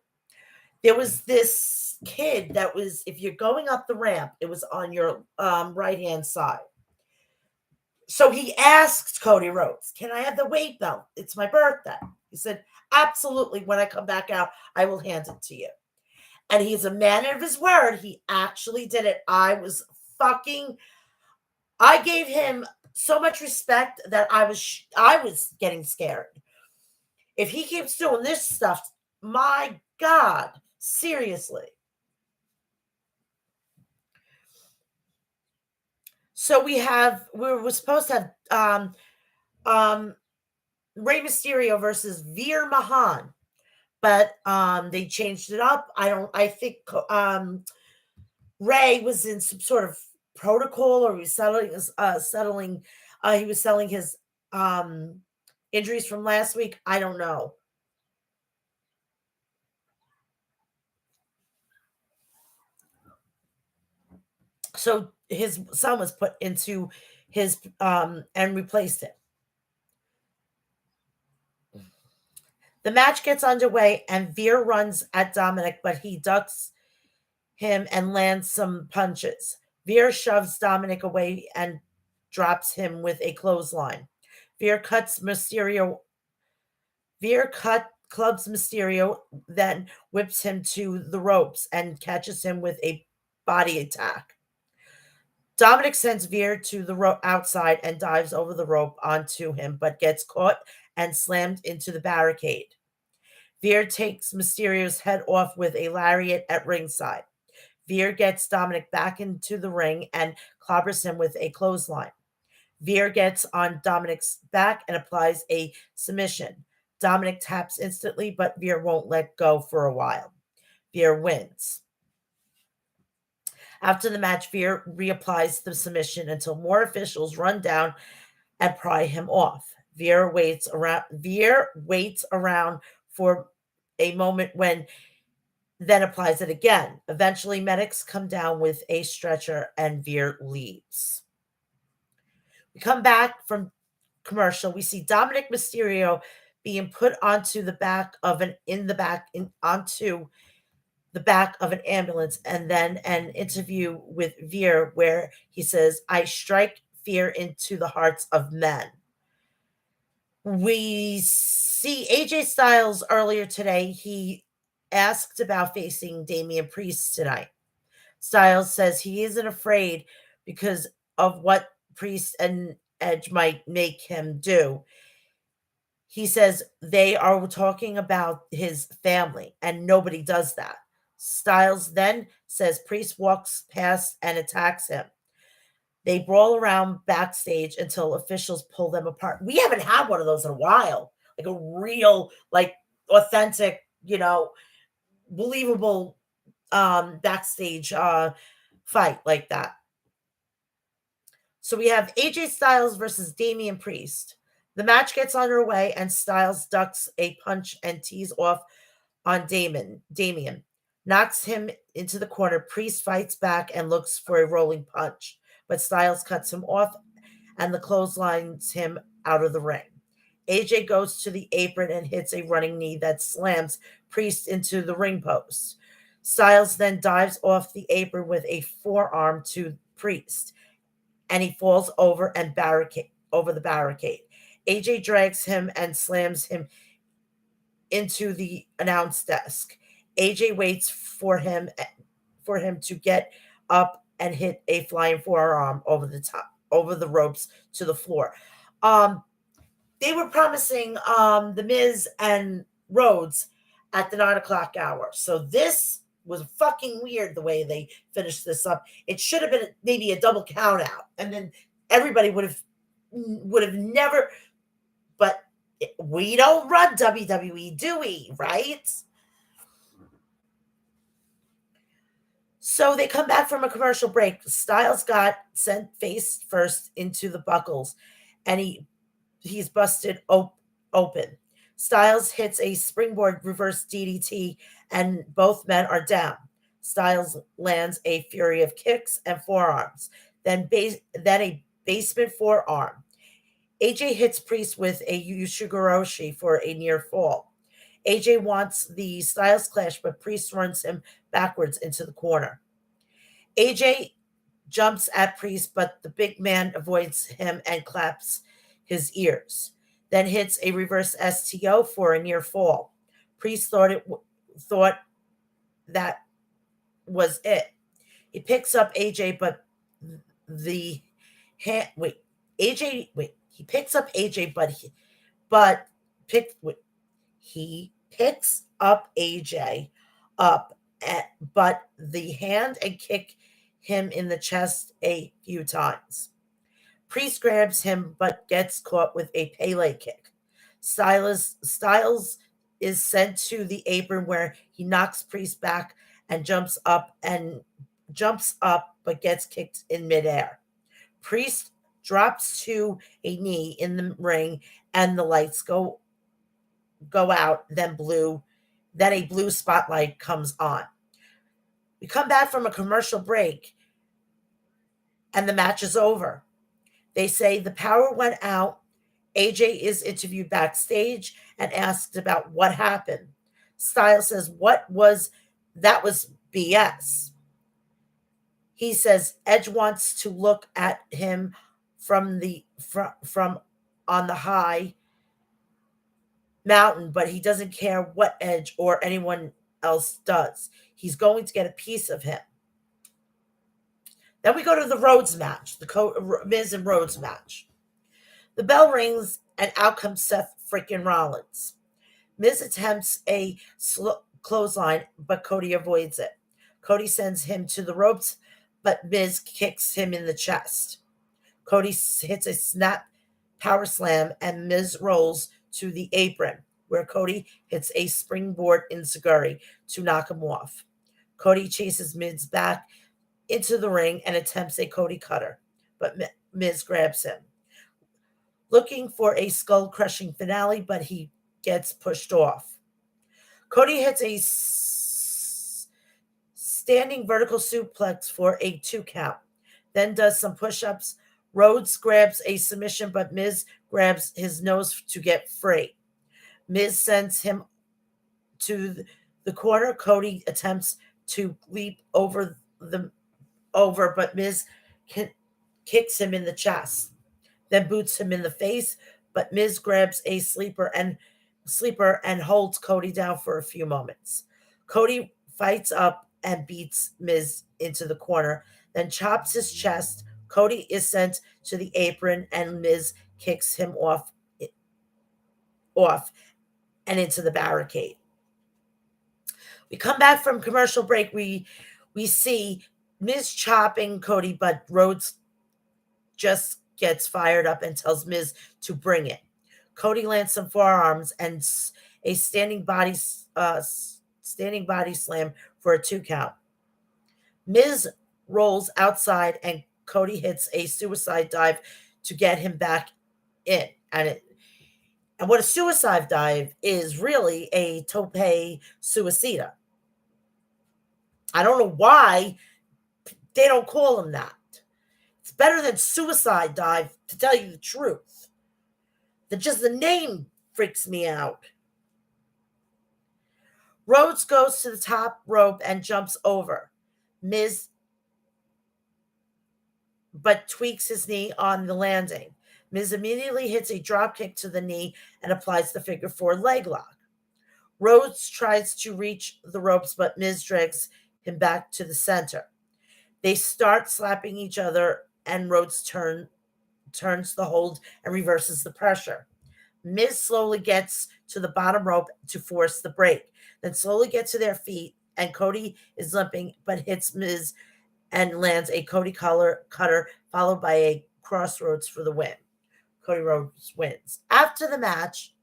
There was this kid that was, if you're going up the ramp, it was on your right-hand side. So he asked Cody Rhodes, can I have the weight belt? It's my birthday. He said, absolutely. When I come back out, I will hand it to you. And he's a man of his word. He actually did it. I gave him so much respect that I was getting scared. If he keeps doing this stuff, my God, seriously. So we were supposed to have Rey Mysterio versus Veer Mahan, but they changed it up. I think Ray was in some sort of protocol, or he was he was selling his um, injuries from last week. I don't know. So his son was put into his and replaced it. The match gets underway and Veer runs at Dominic, but he ducks him and lands some punches. Veer shoves Dominic away and drops him with a clothesline. Veer cuts Mysterio. Clubs Mysterio, then whips him to the ropes and catches him with a body attack. Dominic sends Veer to the outside and dives over the rope onto him, but gets caught and slammed into the barricade. Veer takes Mysterio's head off with a lariat at ringside. Veer gets Dominic back into the ring and clobbers him with a clothesline. Veer gets on Dominic's back and applies a submission. Dominic taps instantly, but Veer won't let go for a while. Veer wins. After the match, Veer reapplies the submission until more officials run down and pry him off. Veer waits around for a moment when then applies it again. Eventually, medics come down with a stretcher and Veer leaves. We come back from commercial. We see Dominic Mysterio being put onto the back of onto the back of an ambulance, and then an interview with Veer where he says, "I strike fear into the hearts of men." We see AJ Styles earlier today. He asked about facing Damian Priest tonight. Styles says he isn't afraid because of what Priest and Edge might make him do. He says they are talking about his family, and nobody does that. Styles then says Priest walks past and attacks him. They brawl around backstage until officials pull them apart. We haven't had one of those in a while. Like a real, like authentic, believable backstage fight like that. So we have AJ Styles versus Damian Priest. The match gets underway and Styles ducks a punch and tees off on Damian knocks him into the corner. Priest fights back and looks for a rolling punch, but Styles cuts him off and the clotheslines him out of the ring. AJ goes to the apron and hits a running knee that slams Priest into the ring post. Styles then dives off the apron with a forearm to Priest, and he falls over the barricade. AJ drags him and slams him into the announce desk. AJ waits for him to get up and hit a flying forearm over the ropes to the floor. They were promising the Miz and Rhodes at the 9 o'clock hour. So this was fucking weird the way they finished this up. It should have been maybe a double count out, and then everybody would have never. But we don't run WWE, do we? Right? So they come back from a commercial break. Styles got sent face first into the buckles, and he's busted open. Styles hits a springboard reverse DDT, and both men are down. Styles lands a fury of kicks and forearms, then a basement forearm. AJ hits Priest with a Ushigoroshi for a near fall. AJ wants the Styles clash, but Priest runs him backwards into the corner. AJ jumps at Priest, but the big man avoids him and claps his ears. Then hits a reverse STO for a near fall. Priest thought that was it. He picks up AJ, but the hand wait AJ wait he picks up AJ, he picks up AJ up, but the hand and kick him in the chest a few times. Priest grabs him but gets caught with a Pele kick. Styles is sent to the apron where he knocks Priest back and jumps up and jumps up but gets kicked in midair. Priest drops to a knee in the ring and the lights go out, then a blue spotlight comes on. We come back from a commercial break and the match is over. They say the power went out. AJ is interviewed backstage and asked about what happened. Styles says, that was BS. He says Edge wants to look at him from on the high mountain, but he doesn't care what Edge or anyone else does. He's going to get a piece of him. Then we go to the Rhodes match, the Miz and Rhodes match. The bell rings and out comes Seth freaking Rollins. Miz attempts a clothesline, but Cody avoids it. Cody sends him to the ropes, but Miz kicks him in the chest. Cody hits a snap power slam, and Miz rolls to the apron, where Cody hits a springboard enziguri to knock him off. Cody chases Miz back into the ring and attempts a Cody cutter, but Miz grabs him, looking for a skull-crushing finale, but he gets pushed off. Cody hits a standing vertical suplex for a 2 count, then does some push-ups. Rhodes grabs a submission, but Miz grabs his nose to get free. Miz sends him to the corner. Cody attempts to leap over, but Miz kicks him in the chest, then boots him in the face, but Miz grabs a sleeper and holds Cody down for a few moments. Cody fights up and beats Miz into the corner, then chops his chest. Cody is sent to the apron and Miz kicks him off and into the barricade. We come back from commercial break. We see Miz chopping Cody, but Rhodes just gets fired up and tells Miz to bring it. Cody lands some forearms and a standing body slam for a 2 count. Miz rolls outside and Cody hits a suicide dive to get him back in. And what a suicide dive is really a tope suicida. I don't know why they don't call him that. It's better than suicide dive, to tell you the truth. Just the name freaks me out. Rhodes goes to the top rope and jumps over Miz, but tweaks his knee on the landing. Miz immediately hits a drop kick to the knee and applies the figure 4 leg lock. Rhodes tries to reach the ropes, but Miz drags him back to the center. They start slapping each other, and Rhodes turns the hold and reverses the pressure. Miz slowly gets to the bottom rope to force the break, then slowly gets to their feet, and Cody is limping but hits Miz and lands a Cody cutter followed by a crossroads for the win. Cody Rhodes wins. After the match,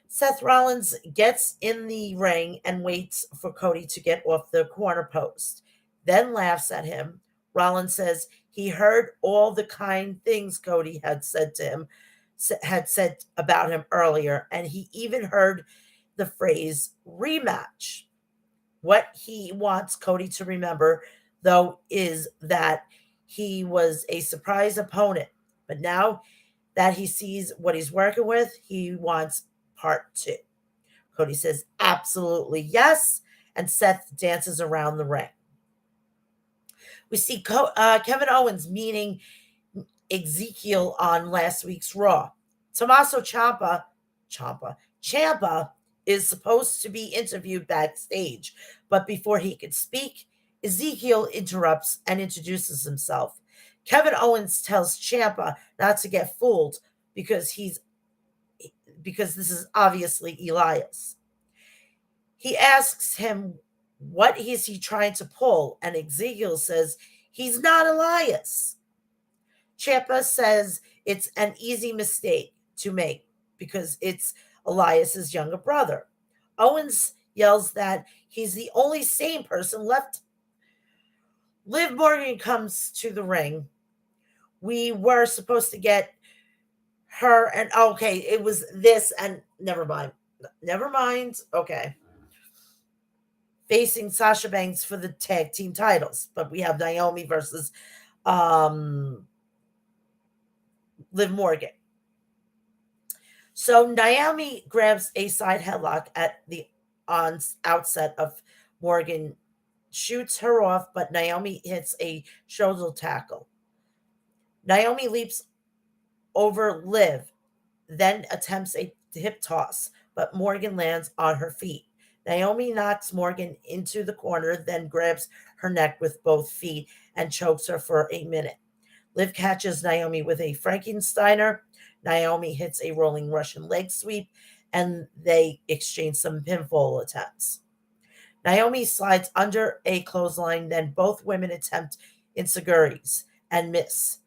Seth Rollins gets in the ring and waits for Cody to get off the corner post, then laughs at him. Rollins says he heard all the kind things Cody had said about him earlier, and he even heard the phrase rematch. What he wants Cody to remember, though, is that he was a surprise opponent, but now that he sees what he's working with, he wants part 2. Cody says absolutely yes, and Seth dances around the ring. We see Kevin Owens meeting Ezekiel on last week's Raw. Tommaso Ciampa is supposed to be interviewed backstage, but before he could speak, Ezekiel interrupts and introduces himself. Kevin Owens tells Ciampa not to get fooled because this is obviously Elias. He asks him what is he trying to pull, and Ezekiel says he's not Elias. Ciampa says it's an easy mistake to make because it's Elias's younger brother. Owens yells that he's the only sane person left Liv Morgan comes to the ring. We were supposed to get her and okay, it was this and never mind. Never mind. Okay. Facing Sasha Banks for the tag team titles, but we have Naomi versus um Liv Morgan. So Naomi grabs a side headlock at the outset of Morgan, shoots her off, but Naomi hits a shoulder tackle. Naomi leaps over Liv, then attempts a hip toss, but Morgan lands on her feet. Naomi knocks Morgan into the corner, then grabs her neck with both feet and chokes her for a minute. Liv catches Naomi with a Frankensteiner. Naomi hits a rolling Russian leg sweep, and they exchange some pinfall attempts. Naomi slides under a clothesline, then both women attempt insiguris and miss.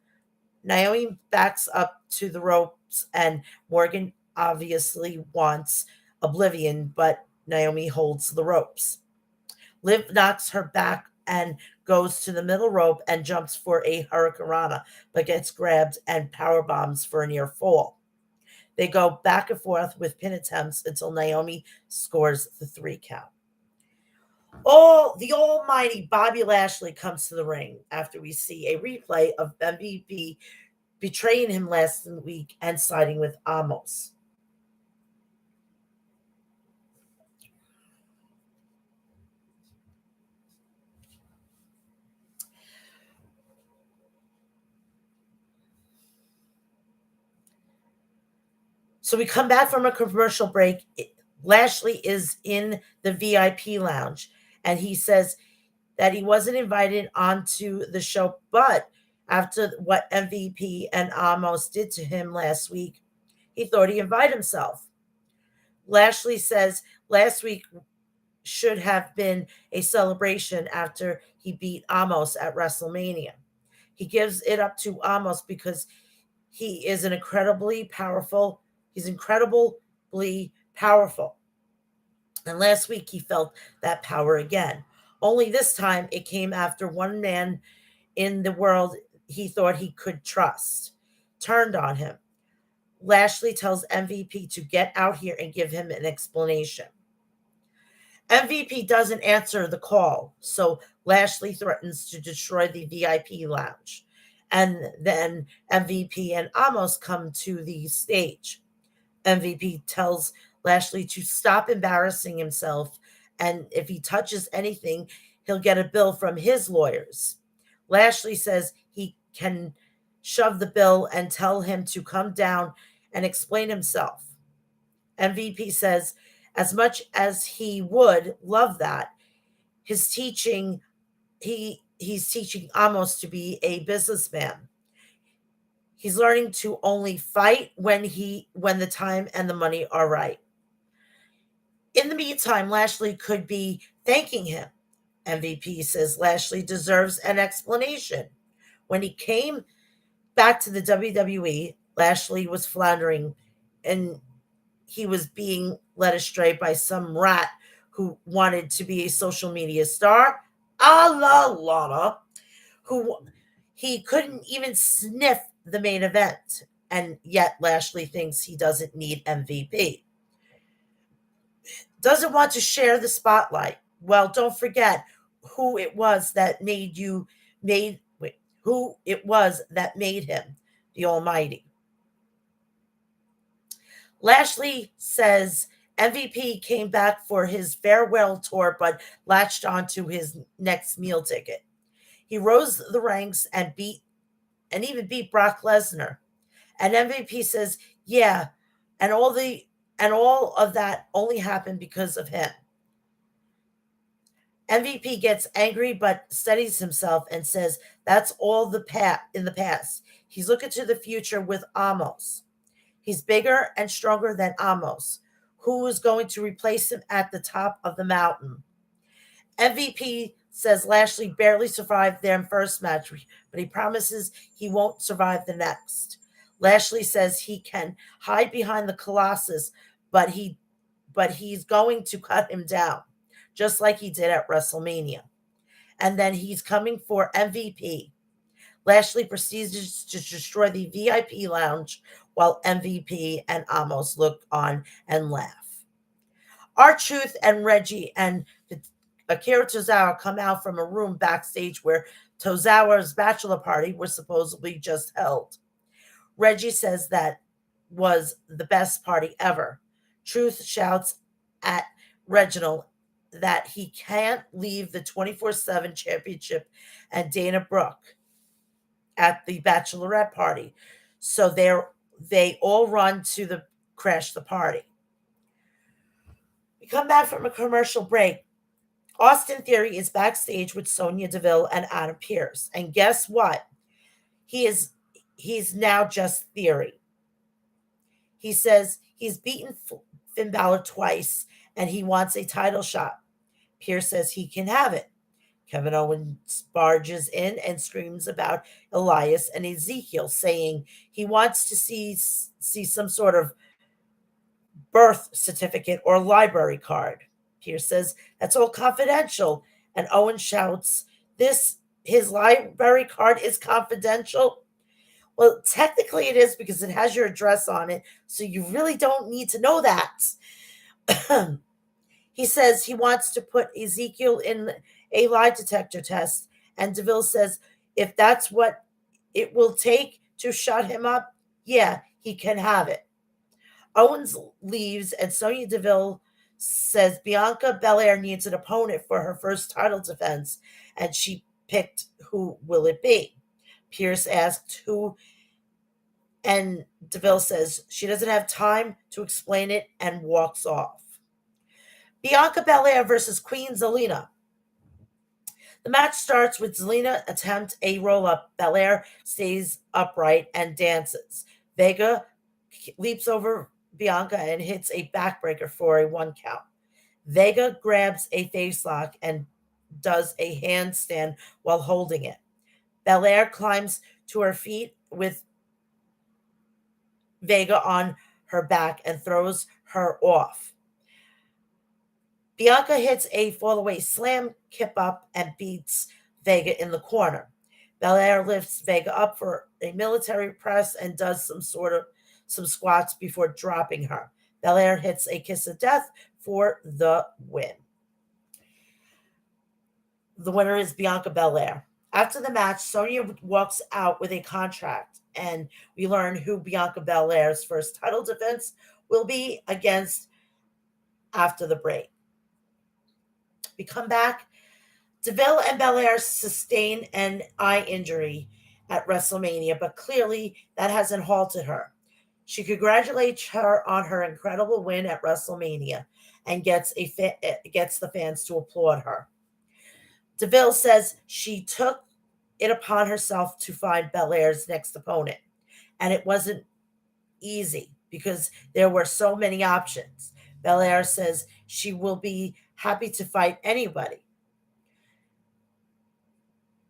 Naomi backs up to the ropes, and Morgan obviously wants oblivion, but Naomi holds the ropes. Liv knocks her back and goes to the middle rope and jumps for a hurricanrana, but gets grabbed and power bombs for a near fall. They go back and forth with pin attempts until Naomi scores the 3 count. The almighty Bobby Lashley comes to the ring after we see a replay of MVP betraying him last week and siding with Amos. So we come back from a commercial break. Lashley is in the VIP lounge, and he says that he wasn't invited onto the show, but after what MVP and Amos did to him last week, he thought he invited himself. Lashley says last week should have been a celebration after he beat Amos at WrestleMania. He gives it up to Amos because he is an incredibly powerful. He's incredibly powerful. And last week he felt that power again. Only this time it came after one man in the world he thought he could trust turned on him. Lashley tells MVP to get out here and give him an explanation. MVP doesn't answer the call, so Lashley threatens to destroy the VIP lounge. And then MVP and Amos come to the stage. MVP tells Lashley to stop embarrassing himself, and if he touches anything, he'll get a bill from his lawyers. Lashley says he can shove the bill and tell him to come down and explain himself. MVP says, as much as he would love that, he's teaching Amos to be a businessman. He's learning to only fight when the time and the money are right. In the meantime, Lashley could be thanking him. MVP says Lashley deserves an explanation. When he came back to the WWE, Lashley was floundering and he was being led astray by some rat who wanted to be a social media star, a la Lana, who he couldn't even sniff the main event. And yet Lashley thinks he doesn't need MVP. Doesn't want to share the spotlight. Well, don't forget who it was that who it was that made him the Almighty. Lashley says MVP came back for his farewell tour but latched onto his next meal ticket. He rose the ranks and even beat Brock Lesnar. And MVP says, "Yeah, and all of that only happened because of him." MVP gets angry but steadies himself and says that's all in the past. He's looking to the future with Amos. He's bigger and stronger than Amos, who is going to replace him at the top of the mountain. MVP says Lashley barely survived their first match, but he promises he won't survive the next. Lashley says he can hide behind the Colossus, but he's going to cut him down, just like he did at WrestleMania. and then he's coming for MVP. Lashley proceeds to destroy the VIP lounge while MVP and Amos look on and laugh. R-Truth and Reggie and Akira Tozawa come out from a room backstage where Tozawa's bachelor party was supposedly just held. Reggie says that was the best party ever. Truth shouts at Reginald that he can't leave the 24/7 championship and Dana Brooke at the bachelorette party. So they all run to the crash the party. We come back from a commercial break. Austin Theory is backstage with Sonya Deville and Adam Pearce. And guess what? He's now just Theory. He says he's beaten Finn Balor twice and he wants a title shot. Pearce says he can have it. Kevin Owens barges in and screams about Elias and Ezekiel, saying he wants to see some sort of birth certificate or library card. Pearce says that's all confidential, and Owens shouts, his library card is confidential. Well, technically it is because it has your address on it, so you really don't need to know that. He says he wants to put Ezekiel in a lie detector test, and DeVille says if that's what it will take to shut him up, yeah, he can have it. Owens leaves, and Sonya Deville says Bianca Belair needs an opponent for her first title defense, and she picked who will it be. Pearce asked who, and Deville says she doesn't have time to explain it and walks off. Bianca Belair versus Queen Zelina. The match starts with Zelina attempt a roll-up. Belair stays upright and dances. Vega leaps over Bianca and hits a backbreaker for a 1 count. Vega grabs a face lock and does a handstand while holding it. Belair climbs to her feet with Vega on her back and throws her off. Bianca hits a fallaway slam kip up and beats Vega in the corner. Belair lifts Vega up for a military press and does some squats before dropping her. Belair hits a kiss of death for the win. The winner is Bianca Belair. After the match, Sonya walks out with a contract, and we learn who Bianca Belair's first title defense will be against after the break. We come back. Deville and Belair sustain an eye injury at WrestleMania, but clearly that hasn't halted her. She congratulates her on her incredible win at WrestleMania and gets the fans to applaud her. Deville says she took it upon herself to find Belair's next opponent, and it wasn't easy because there were so many options. Belair says she will be happy to fight anybody.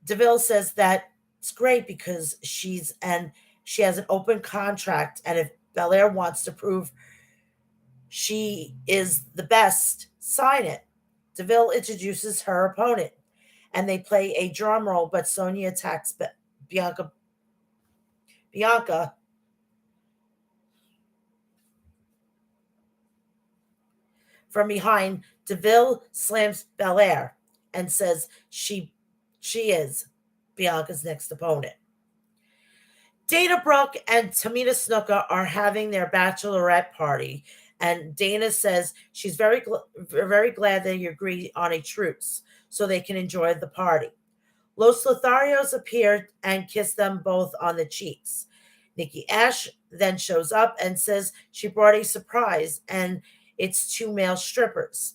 Deville says that it's great because she has an open contract, and if Belair wants to prove she is the best, sign it. Deville introduces her opponent, and they play a drum roll, but Sonya attacks Bianca from behind. Deville slams Belair and says she is Bianca's next opponent. Dana Brooke and Tamina Snuka are having their bachelorette party, and Dana says she's very glad they agree on a truce so they can enjoy the party. Los Lotharios appeared and kissed them both on the cheeks. Nikki Ash then shows up and says she brought a surprise, and it's 2 male strippers.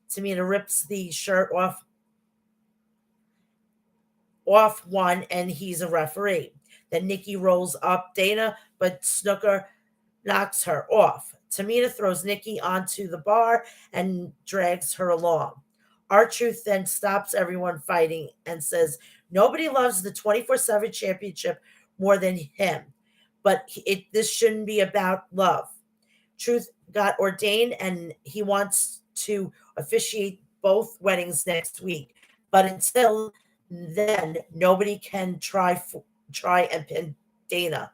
Tamina rips the shirt off one, and he's a referee. Then Nikki rolls up Dana, but Snuka knocks her off. Tamina throws Nikki onto the bar and drags her along. R-Truth then stops everyone fighting and says nobody loves the 24/7 championship more than him, but this shouldn't be about love. Truth got ordained, and he wants to officiate both weddings next week. But until then, nobody can try and pin Dana.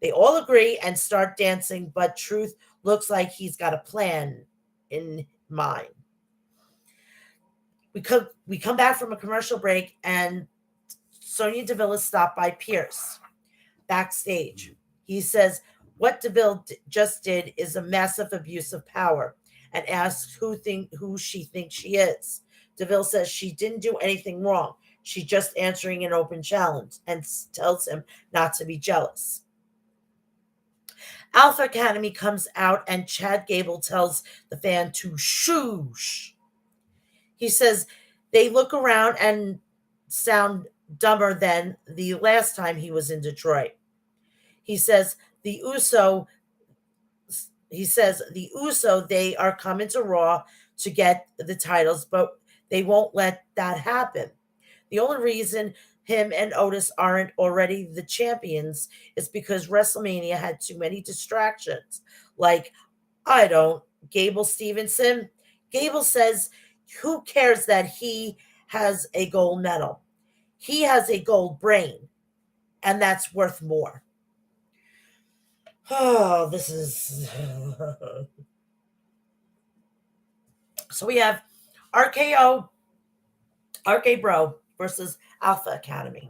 They all agree and start dancing, but Truth looks like he's got a plan in mind. We come back from a commercial break, and Sonya Deville is stopped by Pierce backstage. He says what Deville just did is a massive abuse of power, and asks who she thinks she is. Deville says she didn't do anything wrong. She's just answering an open challenge, and tells him not to be jealous. Alpha Academy comes out, and Chad Gable tells the fan to shoosh. He says they look around and sound dumber than the last time he was in Detroit. He says the USO they are coming to Raw to get the titles, but they won't let that happen. The only reason him and Otis aren't already the champions is because WrestleMania had too many distractions. Like, I don't, Gable Stevenson. Gable says, who cares that he has a gold medal? He has a gold brain, and that's worth more. Oh, this is. So we have RKO, RK Bro versus Alpha Academy.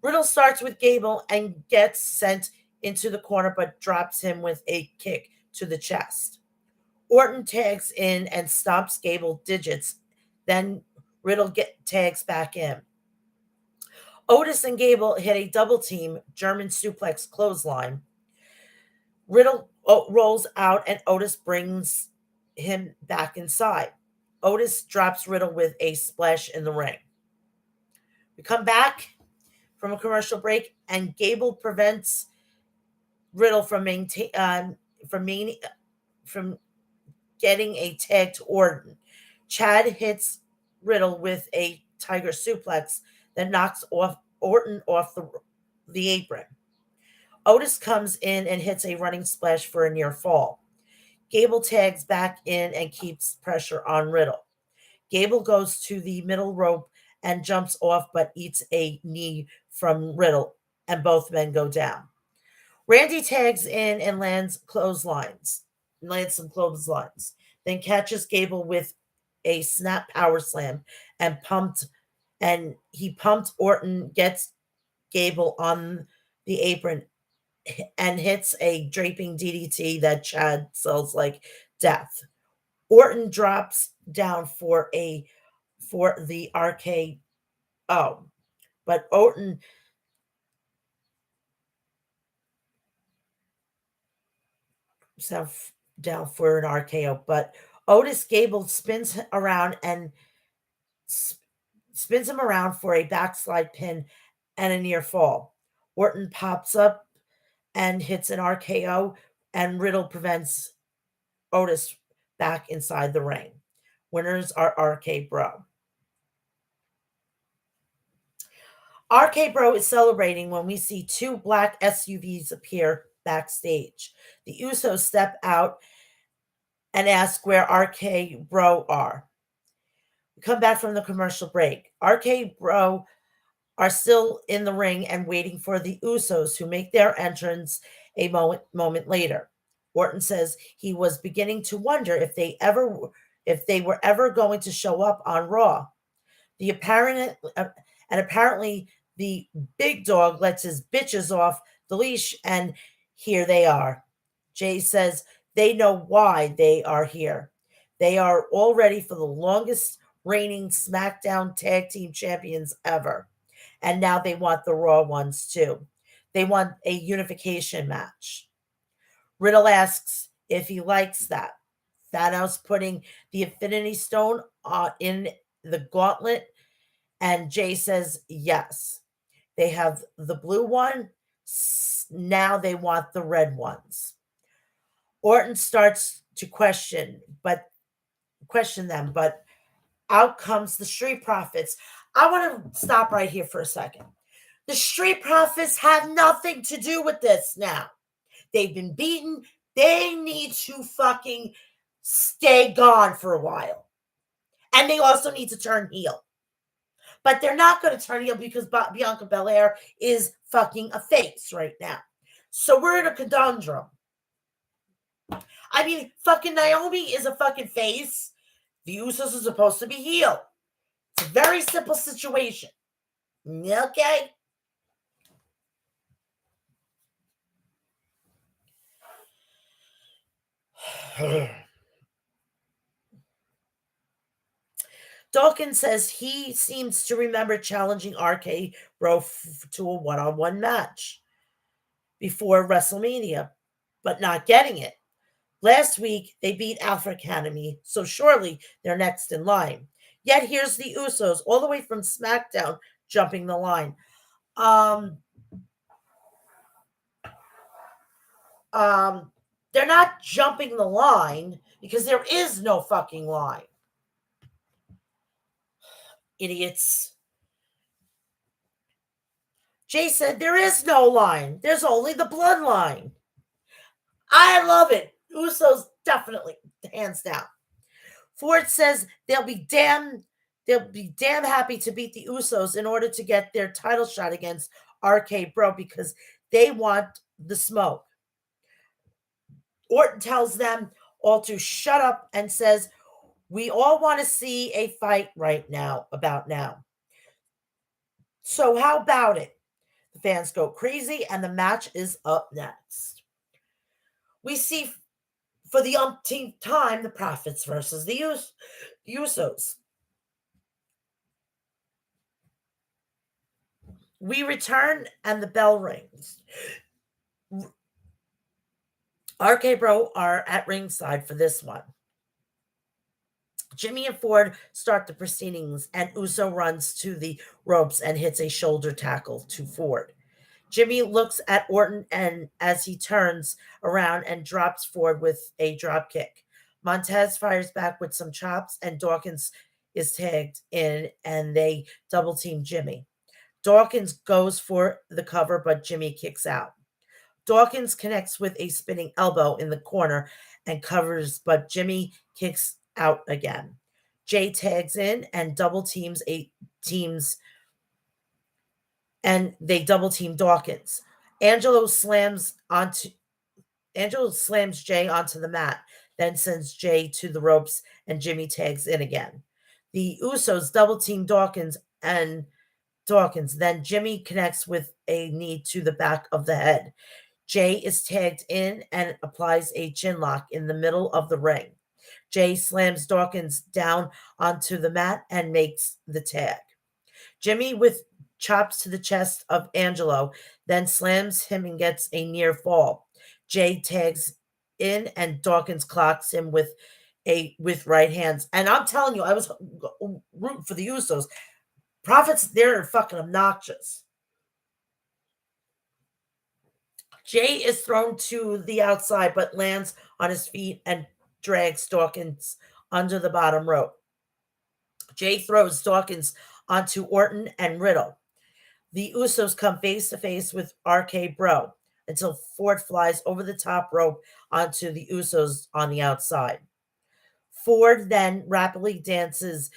Riddle starts with Gable and gets sent into the corner, but drops him with a kick to the chest. Orton tags in and stomps Gable digits. Then Riddle tags back in. Otis and Gable hit a double team German suplex clothesline. Riddle rolls out, and Otis brings him back inside. Otis drops Riddle with a splash in the ring. We come back from a commercial break, and Gable prevents Riddle from from getting a tag to Orton. Chad hits Riddle with a tiger suplex that knocks Orton off the apron. Otis comes in and hits a running splash for a near fall. Gable tags back in and keeps pressure on Riddle. Gable goes to the middle rope and jumps off, but eats a knee from Riddle, and both men go down. Randy tags in and lands some clotheslines, then catches Gable with a snap power slam and he pumped Orton, gets Gable on the apron, and hits a draping DDT that Chad sells like death. Orton drops down for the RKO, but Orton down for an RKO, but Otis Gable spins around and spins him around for a backslide pin and a near fall. Orton pops up and hits an RKO, and Riddle prevents Otis back inside the ring. Winners are RK Bro. RK Bro is celebrating when we see two black SUVs appear backstage. The Usos step out and ask where RK Bro are. We come back from the commercial break. RK Bro are still in the ring and waiting for the Usos, who make their entrance a moment later. Orton says he was beginning to wonder if they were ever going to show up on Raw. Apparently the big dog lets his bitches off the leash, and here they are. Jay says they know why they are here. They are all ready for the longest reigning SmackDown Tag Team Champions ever. And now they want the Raw ones too. They want a unification match. Riddle asks if he likes that. Thanos putting the Infinity Stone in the gauntlet, and Jay says yes. They have the blue one. Now they want the red ones. Orton starts to question them, but out comes the Street Profits. I want to stop right here for a second. The Street Profits have nothing to do with this now. They've been beaten. They need to fucking stay gone for a while. And they also need to turn heel. But they're not going to turn heel because Bianca Belair is fucking a face right now. So we're in a conundrum. I mean, fucking Naomi is a fucking face. The Usos are supposed to be heel. It's a very simple situation. Okay? Dawkins says he seems to remember challenging RK Bro to a one-on-one match before WrestleMania, but not getting it. Last week, they beat Alpha Academy, so surely they're next in line. Yet here's the Usos, all the way from SmackDown, jumping the line. They're not jumping the line because there is no fucking line. Idiots. Jay said there is no line. There's only the bloodline. I love it. Usos definitely, hands down. Ford says they'll be damn happy to beat the Usos in order to get their title shot against RK Bro because they want the smoke. Orton tells them all to shut up and says, we all want to see a fight right now, about now. So how about it? The fans go crazy and the match is up next. We see for the umpteenth time the Profits versus the Usos. We return and the bell rings. RK Bro are at ringside for this one. Jimmy and Ford start the proceedings, and Uso runs to the ropes and hits a shoulder tackle to Ford. Jimmy looks at Orton and as he turns around and drops Ford with a drop kick. Montez fires back with some chops, and Dawkins is tagged in, and they double team Jimmy. Dawkins goes for the cover, but Jimmy kicks out. Dawkins connects with a spinning elbow in the corner and covers, but Jimmy kicks out again. Jay tags in and double teams and they double team Dawkins. Angelo slams Jay onto the mat, then sends Jay to the ropes, and Jimmy tags in again. The Usos double team Dawkins, then Jimmy connects with a knee to the back of the head. Jay is tagged in and applies a chin lock in the middle of the ring. Jay slams Dawkins down onto the mat and makes the tag. Jimmy with chops to the chest of Angelo, then slams him and gets a near fall. Jay tags in and Dawkins clocks him with right hands. And I'm telling you, I was rooting for the Usos. Profits, they're fucking obnoxious. Jay is thrown to the outside but lands on his feet and drags Dawkins under the bottom rope. Jay throws Dawkins onto Orton and Riddle. The Usos come face to face with RK Bro until Ford flies over the top rope onto the Usos on the outside. Ford then rapidly dances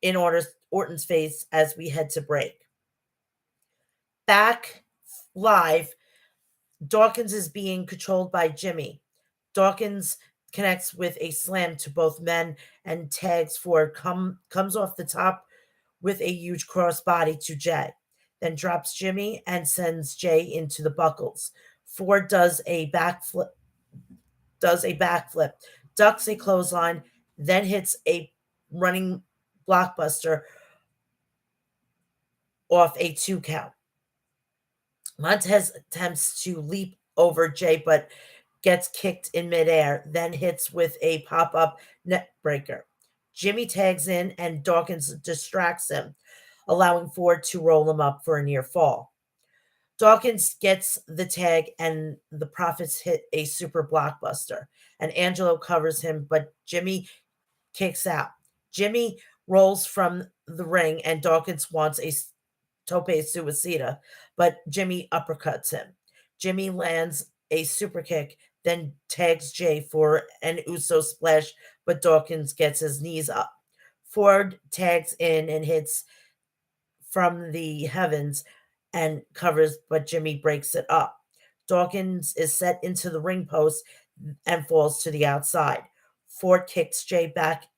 in Orton's face as we head to break. Back live, Dawkins is being controlled by Jimmy. Dawkins connects with a slam to both men and tags Ford, comes off the top with a huge crossbody to Jay, then drops Jimmy and sends Jay into the buckles. Ford does a backflip, ducks a clothesline, then hits a running blockbuster off a 2 count. Montez attempts to leap over Jay, but gets kicked in midair, then hits with a pop-up neck breaker. Jimmy tags in and Dawkins distracts him, allowing Ford to roll him up for a near fall. Dawkins gets the tag and the Profits hit a super blockbuster, and Angelo covers him, but Jimmy kicks out. Jimmy rolls from the ring and Dawkins wants a tope suicida, but Jimmy uppercuts him. Jimmy lands a super kick, then tags Jay for an Uso splash, but Dawkins gets his knees up. Ford tags in and hits from the heavens and covers, but Jimmy breaks it up. Dawkins is set into the ring post and falls to the outside. Ford kicks Jay back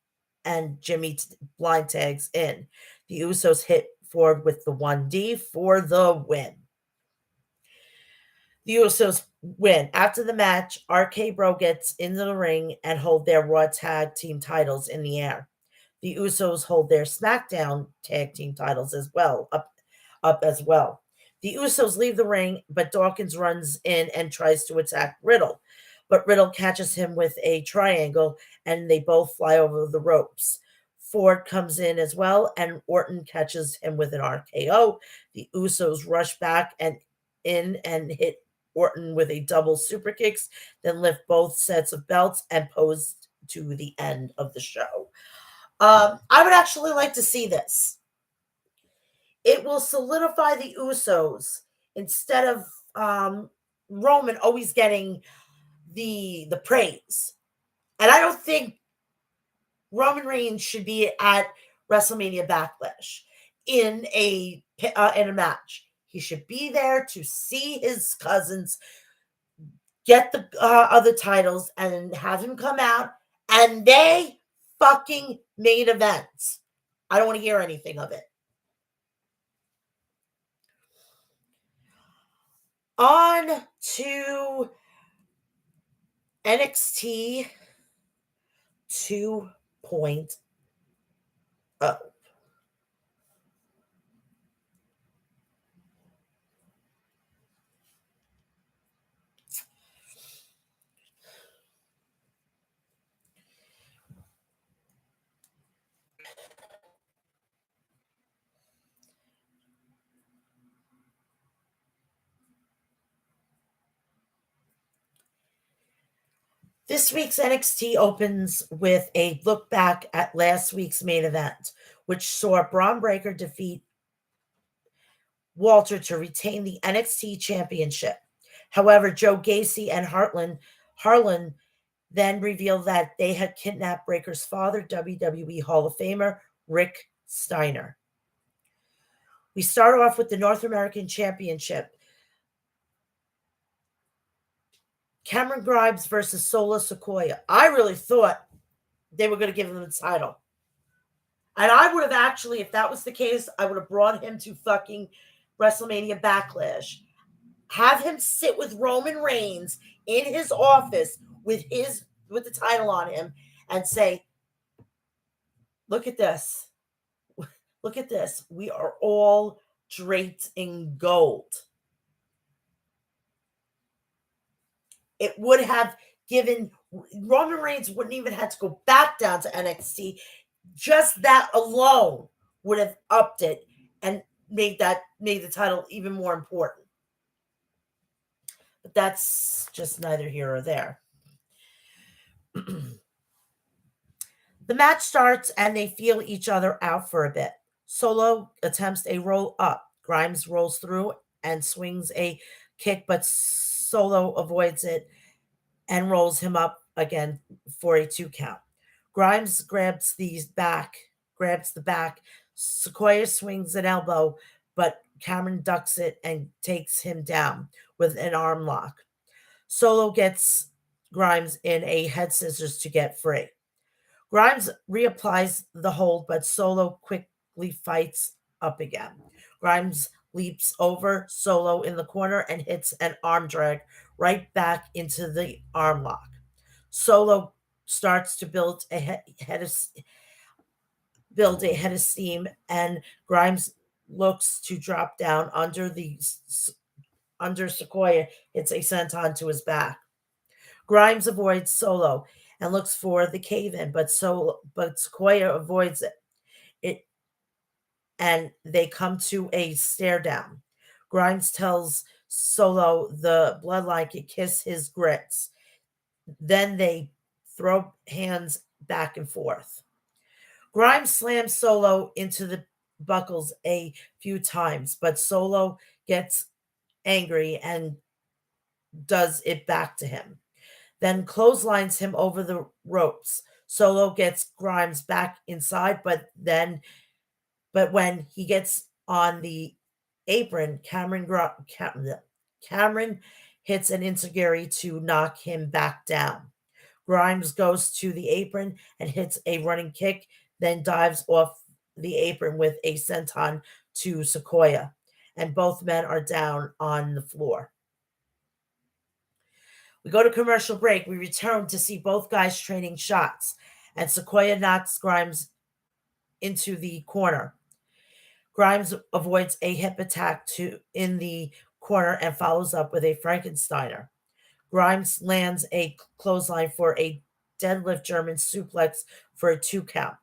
and Jimmy blind tags in. The Usos hit Ford with the 1D for the win. The Usos win. After the match, RK Bro gets into the ring and hold their Raw Tag Team titles in the air. The Usos hold their SmackDown Tag Team titles as well, up as well. The Usos leave the ring, but Dawkins runs in and tries to attack Riddle. But Riddle catches him with a triangle, and they both fly over the ropes. Ford comes in as well, and Orton catches him with an RKO. The Usos rush back and in and hit Orton with a double super kicks, then lift both sets of belts and pose to the end of the show. I would actually like to see this. It will solidify the Usos instead of Roman always getting the praise. And I don't think Roman Reigns should be at WrestleMania Backlash in a match. He should be there to see his cousins get the other titles and have him come out and they fucking main events. I don't want to hear anything of it. On to NXT 2.0. This week's NXT opens with a look back at last week's main event, which saw Braun Breaker defeat Walter to retain the NXT championship. However, Joe Gacy and Harlan then revealed that they had kidnapped Breaker's father, WWE Hall of Famer Rick Steiner. We start off with the North American Championship. Cameron Grimes versus Solo Sikoa. I really thought they were going to give him the title. And I would have actually, if that was the case, I would have brought him to fucking WrestleMania Backlash. Have him sit with Roman Reigns in his office with the title on him and say, look at this. Look at this. We are all draped in gold. It would have given Roman Reigns wouldn't even have to go back down to NXT. Just that alone would have upped it and made the title even more important. But that's just neither here or there. The match starts and they feel each other out for a bit. Solo attempts a roll up. Grimes rolls through and swings a kick, but Solo avoids it and rolls him up again for a 2 count. Grimes grabs the back. Sikoa swings an elbow, but Cameron ducks it and takes him down with an arm lock. Solo gets Grimes in a head scissors to get free. Grimes reapplies the hold, but Solo quickly fights up again. Grimes leaps over Solo in the corner and hits an arm drag right back into the arm lock. Solo starts to build a head of steam, and Grimes looks to drop down under Sikoa. It's a senton to his back. Grimes avoids Solo and looks for the cave-in, but Sikoa avoids it, and they come to a stare down. Grimes tells Solo the bloodline can kiss his grits. Then they throw hands back and forth. Grimes slams Solo into the buckles a few times, but Solo gets angry and does it back to him. Then clotheslines him over the ropes. Solo gets Grimes back inside, but when he gets on the apron, Cameron hits an enziguri to knock him back down. Grimes goes to the apron and hits a running kick, then dives off the apron with a senton to Sequoia, and both men are down on the floor. We go to commercial break. We return to see both guys trading shots, and Sequoia knocks Grimes into the corner. Grimes avoids a hip attack in the corner and follows up with a Frankensteiner. Grimes lands a clothesline for a deadlift German suplex for a 2 count.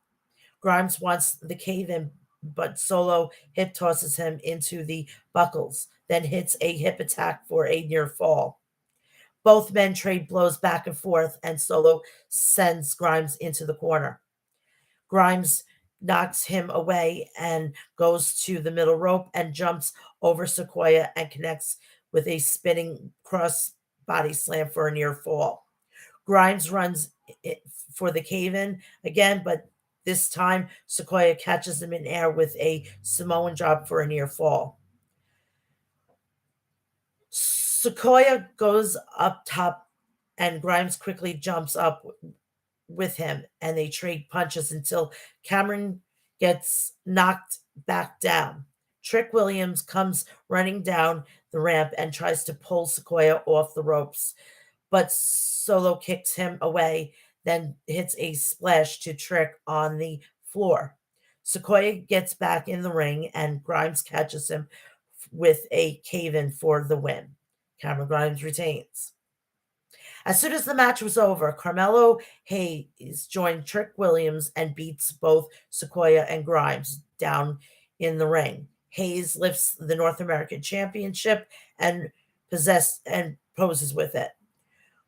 Grimes wants the cave in, but Solo hip tosses him into the buckles, then hits a hip attack for a near fall. Both men trade blows back and forth, and Solo sends Grimes into the corner. Grimes knocks him away and goes to the middle rope and jumps over Sequoia and connects with a spinning cross body slam for a near fall. Grimes runs for the cave in again, but this time Sequoia catches him in air with a Samoan drop for a near fall. Sequoia goes up top and Grimes quickly jumps up with him, and they trade punches until Cameron gets knocked back down. Trick Williams comes running down the ramp and tries to pull Sequoia off the ropes, but Solo kicks him away, then hits a splash to Trick on the floor. Sequoia gets back in the ring, and Grimes catches him with a cave-in for the win. Cameron Grimes retains. As soon as the match was over, Carmelo Hayes joined Trick Williams and beats both Sequoia and Grimes down in the ring. Hayes lifts the North American Championship and poses with it.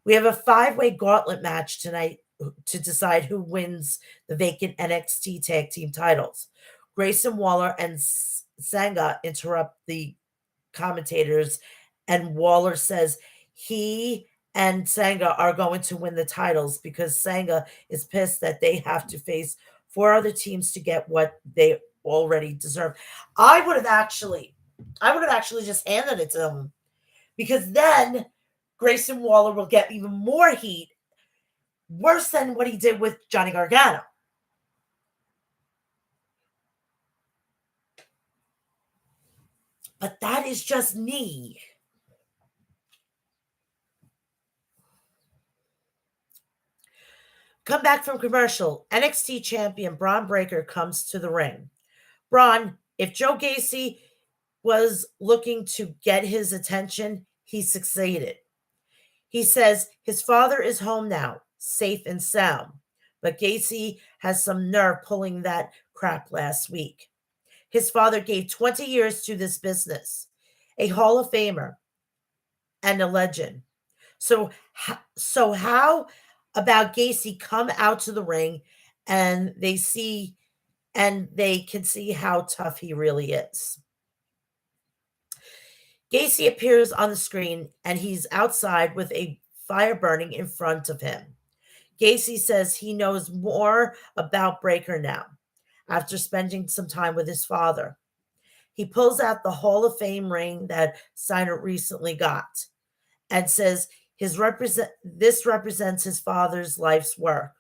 We have a 5-way gauntlet match tonight to decide who wins the vacant NXT tag team titles. Grayson Waller and Sanga interrupt the commentators, and Waller says he and Sanga are going to win the titles because Sanga is pissed that they have to face 4 other teams to get what they already deserve. I would have actually just handed it to them, because then Grayson Waller will get even more heat, worse than what he did with Johnny Gargano. But that is just me. Come back from commercial. NXT champion Braun Breaker comes to the ring. Braun, if Joe Gacy was looking to get his attention, he succeeded. He says his father is home now, safe and sound, but Gacy has some nerve pulling that crap last week. His father gave 20 years to this business, a Hall of Famer and a legend. So how about Gacy come out to the ring and they can see how tough he really is. Gacy appears on the screen and he's outside with a fire burning in front of him. Gacy says he knows more about Breaker now after spending some time with his father. He pulls out the Hall of Fame ring that Steiner recently got and says this represents his father's life's work.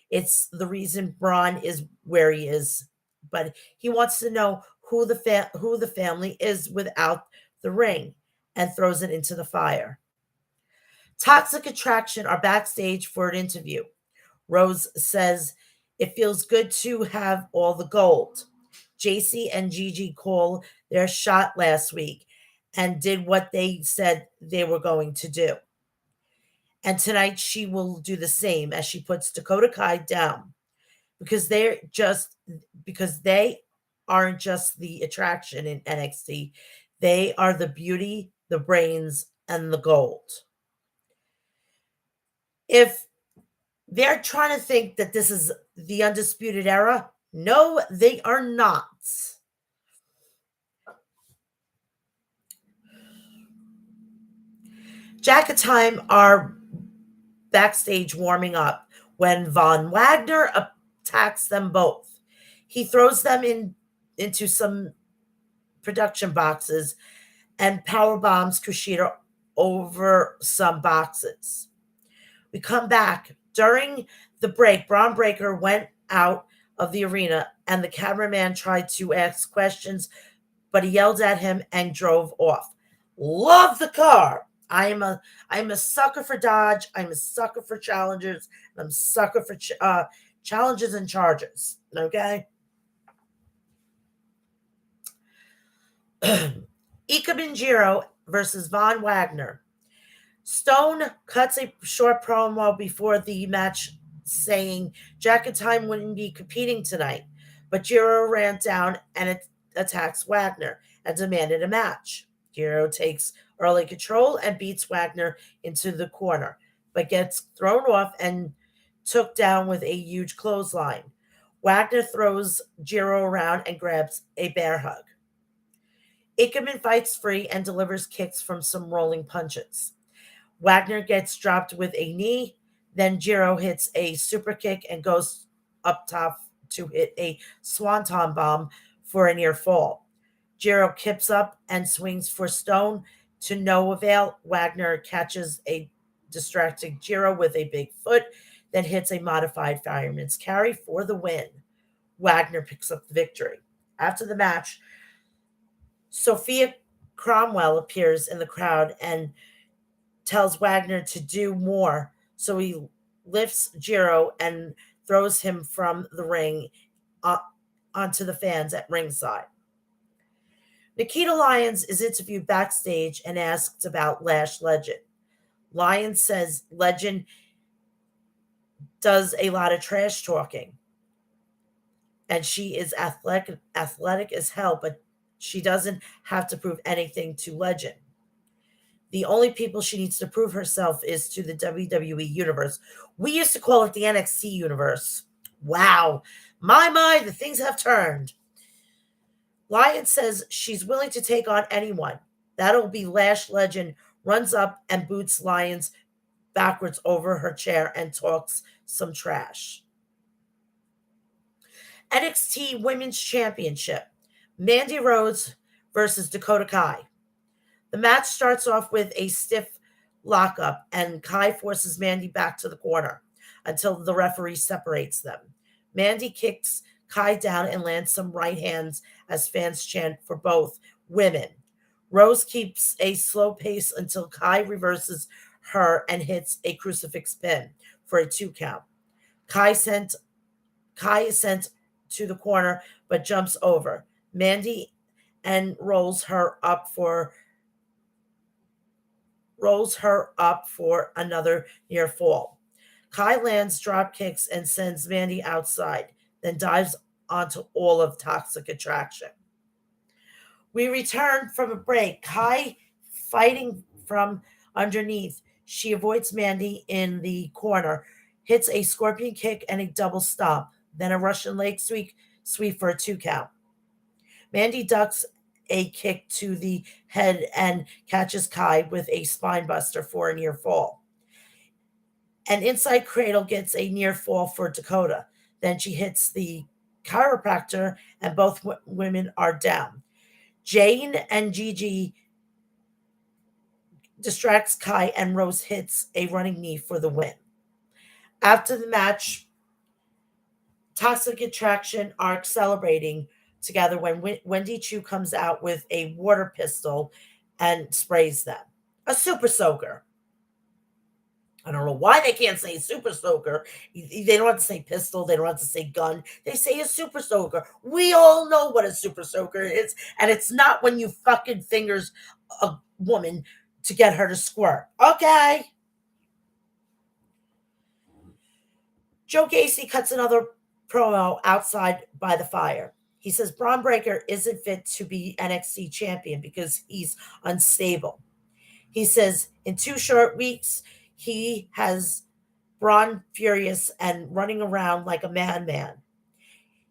It's the reason Braun is where he is, but he wants to know who the family is without the ring, and throws it into the fire. Toxic Attraction are backstage for an interview. Rose says it feels good to have all the gold. JC and Gigi called their shot last week and did what they said they were going to do. And tonight she will do the same as she puts Dakota Kai down, because they aren't just the attraction in NXT. They are the beauty, the brains, and the gold. If they're trying to think that this is the Undisputed Era, no, they are not. Jack and Time are backstage warming up when Von Wagner attacks them both. He throws them into some production boxes and power bombs Kushida over some boxes. We come back. During the break, Braun Breaker went out of the arena and the cameraman tried to ask questions, but he yelled at him and drove off. Love the car. I'm a sucker for Dodge. I'm a sucker for Challengers. I'm a sucker for Challenges and Chargers. Okay. Ikemen Jiro versus Von Wagner. Stone cuts a short promo before the match saying Jack and Time wouldn't be competing tonight, but Jiro ran down and attacks Wagner and demanded a match. Jiro takes early control and beats Wagner into the corner, but gets thrown off and took down with a huge clothesline. Wagner throws Jiro around and grabs a bear hug. Ikemen fights free and delivers kicks from some rolling punches. Wagner gets dropped with a knee. Then Jiro hits a super kick and goes up top to hit a swanton bomb for a near fall. Jiro kips up and swings for Stone to no avail. Wagner catches a distracting Jiro with a big foot, then hits a modified fireman's carry for the win. Wagner picks up the victory. After the match, Sophia Cromwell appears in the crowd and tells Wagner to do more, so he lifts Jiro and throws him from the ring onto the fans at ringside. Nikita Lyons is interviewed backstage and asked about Lash Legend. Lyons says Legend does a lot of trash talking, and she is athletic as hell, but she doesn't have to prove anything to Legend. The only people she needs to prove herself is to the WWE universe. We used to call it the NXT universe. Wow. My, the things have turned. Lyons says she's willing to take on anyone. That'll be Lash Legend runs up and boots Lyons backwards over her chair and talks some trash. NXT Women's Championship. Mandy Rose versus Dakota Kai. The match starts off with a stiff lockup, and Kai forces Mandy back to the corner until the referee separates them. Mandy kicks Kai down and lands some right hands as fans chant for both women. Rose keeps a slow pace until Kai reverses her and hits a crucifix pin for a 2 count. Kai is sent to the corner but jumps over Mandy and rolls her up for another near fall. Kai lands drop kicks and sends Mandy outside, then dives onto all of Toxic Attraction. We return from a break. Kai fighting from underneath. She avoids Mandy in the corner, hits a scorpion kick and a double stomp, then a Russian leg sweep for a 2 count. Mandy ducks a kick to the head and catches Kai with a spine buster for a near fall. An inside cradle gets a near fall for Dakota. Then she hits the chiropractor and both women are down. Jane and Gigi distracts Kai and Rose hits a running knee for the win. After the match, Toxic Attraction are celebrating together when Wendy Chu comes out with a water pistol and sprays them. A super soaker. I don't know why they can't say super soaker. They don't have to say pistol. They don't have to say gun. They say a super soaker. We all know what a super soaker is. And it's not when you fucking fingers a woman to get her to squirt. Okay. Joe Gacy cuts another promo outside by the fire. He says Braun Breaker isn't fit to be NXT champion because he's unstable. He says in 2 short weeks, he has Braun furious and running around like a madman.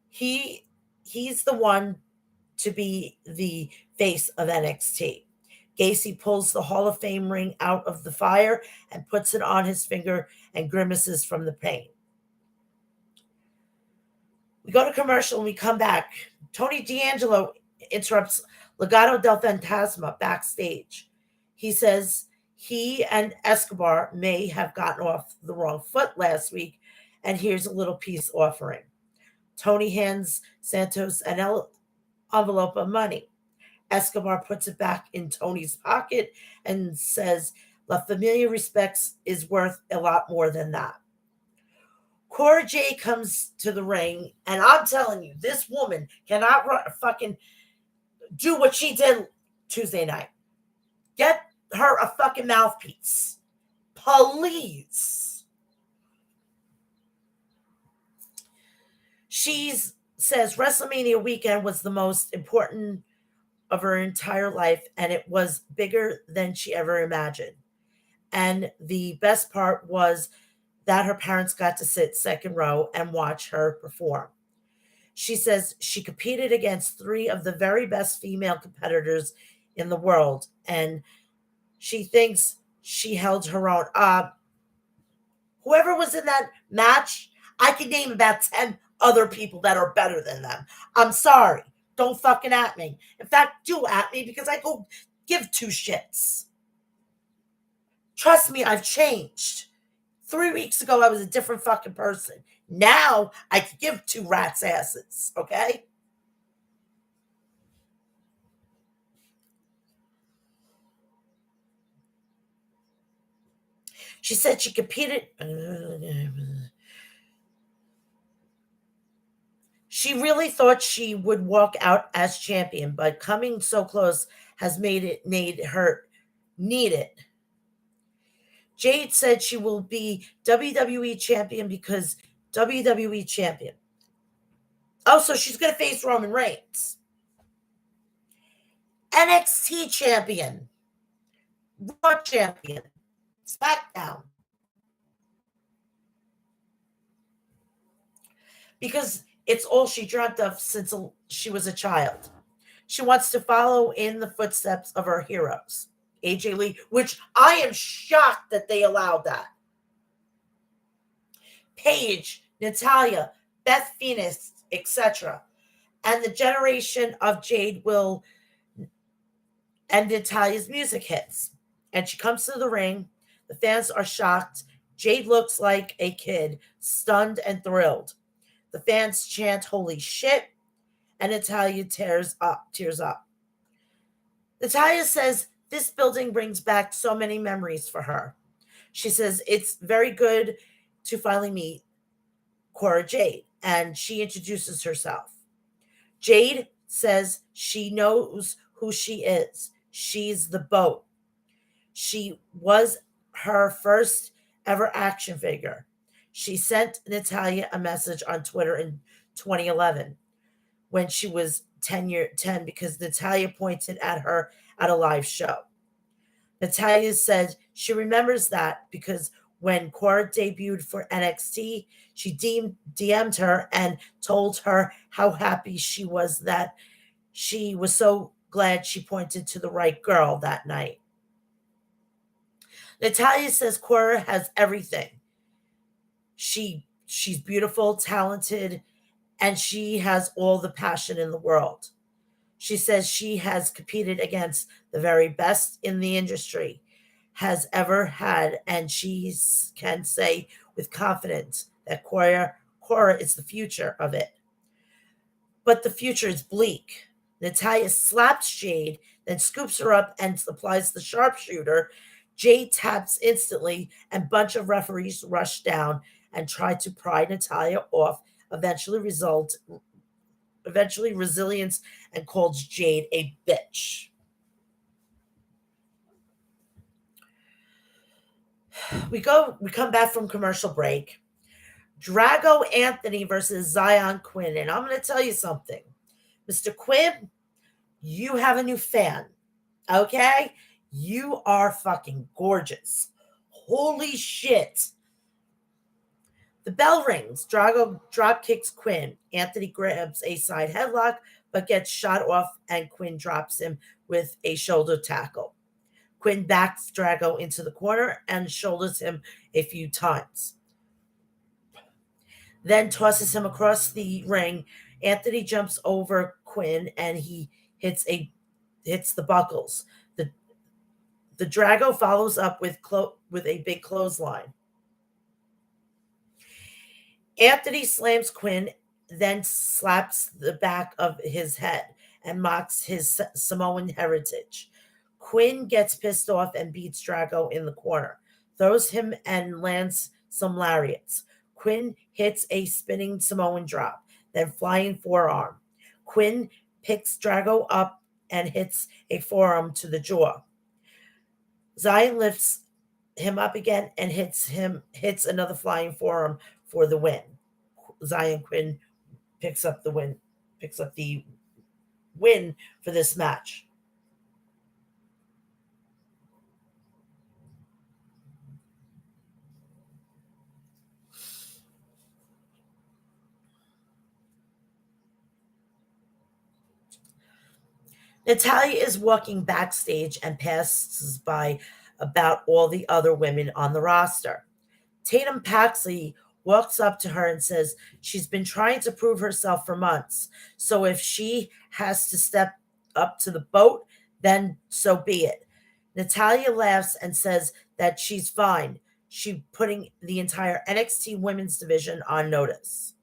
He's the one to be the face of NXT. Gacy pulls the Hall of Fame ring out of the fire and puts it on his finger and grimaces from the pain. We go to commercial and we come back. Tony D'Angelo interrupts Legado del Fantasma backstage. He says he and Escobar may have gotten off the wrong foot last week, and here's a little peace offering. Tony hands Santos an envelope of money. Escobar puts it back in Tony's pocket and says, La Familia Respects is worth a lot more than that. Cora Jade comes to the ring, and I'm telling you, this woman cannot fucking do what she did Tuesday night. Get her a fucking mouthpiece. Please. She says WrestleMania weekend was the most important of her entire life, and it was bigger than she ever imagined. And the best part was that her parents got to sit second row and watch her perform. She says she competed against three of the very best female competitors in the world, and she thinks she held her own. Whoever was in that match, I could name about 10 other people that are better than them. I'm sorry. Don't fucking at me. In fact, do at me because I go give two shits. Trust me, I've changed. 3 weeks ago, I was a different fucking person. Now, I can give two rats' asses, okay? She said she competed. She really thought she would walk out as champion, but coming so close has made her need it. Jade said she will be WWE champion because WWE champion. Oh, so she's going to face Roman Reigns. NXT champion. Raw champion. SmackDown. Because it's all she dreamt of since she was a child. She wants to follow in the footsteps of her heroes. AJ Lee, which I am shocked that they allowed that. Paige, Natalia, Beth Phoenix, etc. And the generation of Jade will and Natalia's music hits. And she comes to the ring. The fans are shocked. Jade looks like a kid, stunned and thrilled. The fans chant, holy shit, and Natalia tears up. Natalia says this building brings back so many memories for her. She says it's very good to finally meet Cora Jade, and she introduces herself. Jade says she knows who she is. She's the boat. She was her first ever action figure. She sent Natalia a message on Twitter in 2011 when she was 10 because Natalia pointed at her at a live show. Natalia said she remembers that because when Cora debuted for NXT, she DM'd her and told her how happy she was that she was so glad she pointed to the right girl that night. Natalia says Cora has everything. She's beautiful, talented, and she has all the passion in the world. She says she has competed against the very best in the industry has ever had, and she can say with confidence that Cora is the future of it. But the future is bleak. Natalia slaps Jade, then scoops her up and applies the sharpshooter. Jade taps instantly, and a bunch of referees rush down and try to pry Natalia off. Eventually, resilience and calls Jade a bitch. We come back from commercial break. Drago Anthony versus Zion Quinn. And I'm going to tell you something. Mr. Quinn, you have a new fan. Okay? You are fucking gorgeous. Holy shit. The bell rings. Drago drop kicks Quinn. Anthony grabs a side headlock, but gets shot off, and Quinn drops him with a shoulder tackle. Quinn backs Drago into the corner and shoulders him a few times. Then tosses him across the ring. Anthony jumps over Quinn and he hits a hits the buckles. The the Drago follows up with a big clothesline. Anthony slams Quinn, then slaps the back of his head and mocks his Samoan heritage. Quinn gets pissed off and beats Drago in the corner, throws him and lands some lariats. Quinn hits a spinning Samoan drop, then flying forearm. Quinn picks Drago up and hits a forearm to the jaw. Zion lifts him up again and hits another flying forearm for the win. Zion Quinn picks up the win for this match. Natalia is walking backstage and passes by about all the other women on the roster. Tatum Paxley walks up to her and says she's been trying to prove herself for months. So if she has to step up to the boat, then so be it. Natalia laughs and says that she's fine. She's putting the entire NXT women's division on notice.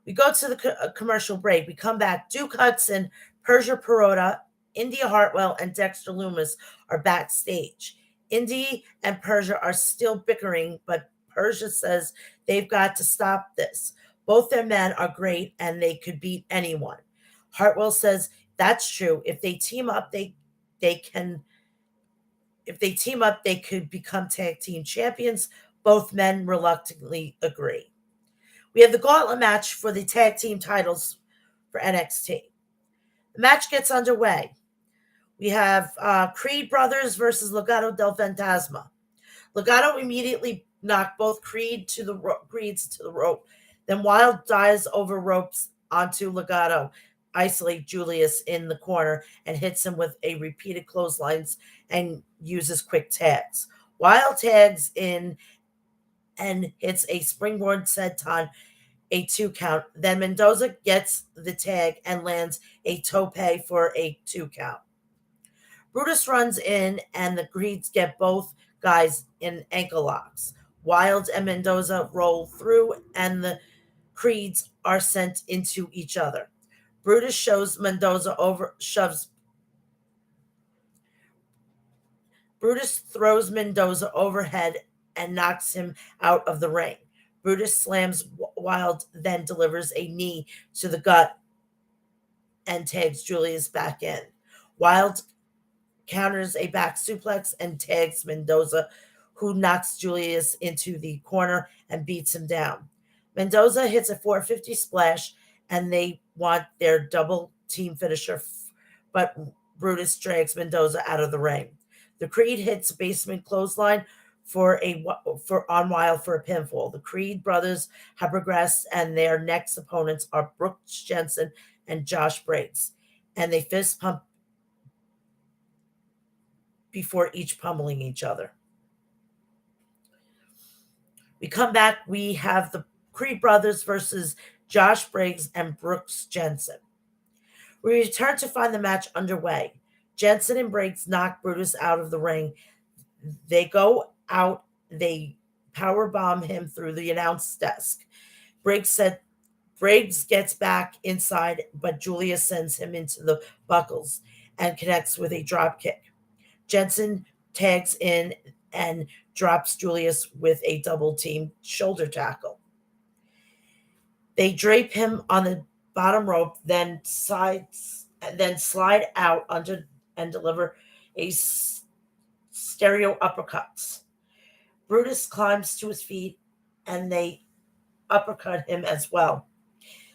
We go to the commercial break. We come back. Duke Hudson, Persia Perota, India Hartwell, and Dexter Loomis are backstage. Indy and Persia are still bickering, but Persia says they've got to stop this. Both their men are great and they could beat anyone. Hartwell says that's true. If they team up, they can. If they team up, they could become tag team champions. Both men reluctantly agree. We have the gauntlet match for the tag team titles for NXT. The match gets underway. We have Creed Brothers versus Legado del Fantasma. Legado immediately knocked both Creeds to the rope. Then Wild dives over ropes onto Legado, isolate Julius in the corner, and hits him with a repeated clotheslines and uses quick tags. Wild tags in and hits a springboard senton, a 2 count. Then Mendoza gets the tag and lands a tope for a 2 count. Brutus runs in and the Creeds get both guys in ankle locks. Wild and Mendoza roll through and the Creeds are sent into each other. Brutus shoves Mendoza over. Brutus throws Mendoza overhead and knocks him out of the ring. Brutus slams Wild, then delivers a knee to the gut and tags Julius back in. Wild counters a back suplex and tags Mendoza, who knocks Julius into the corner and beats him down. Mendoza hits a 450 splash, and they want their double team finisher, but Brutus drags Mendoza out of the ring. The Creed hits a basement clothesline on Wild for a pinfall. The Creed brothers have progressed, and their next opponents are Brooks Jensen and Josh Briggs, and they fist pump before each pummeling each other. We come back. We have the Creed brothers versus Josh Briggs and Brooks Jensen. We return to find the match underway. Jensen and Briggs knock Brutus out of the ring. They go out. They power bomb him through the announce desk. Briggs gets back inside, but Julius sends him into the buckles and connects with a drop kick. Jensen tags in and drops Julius with a double team shoulder tackle. They drape him on the bottom rope, then slide out under and deliver a stereo uppercuts. Brutus climbs to his feet and they uppercut him as well.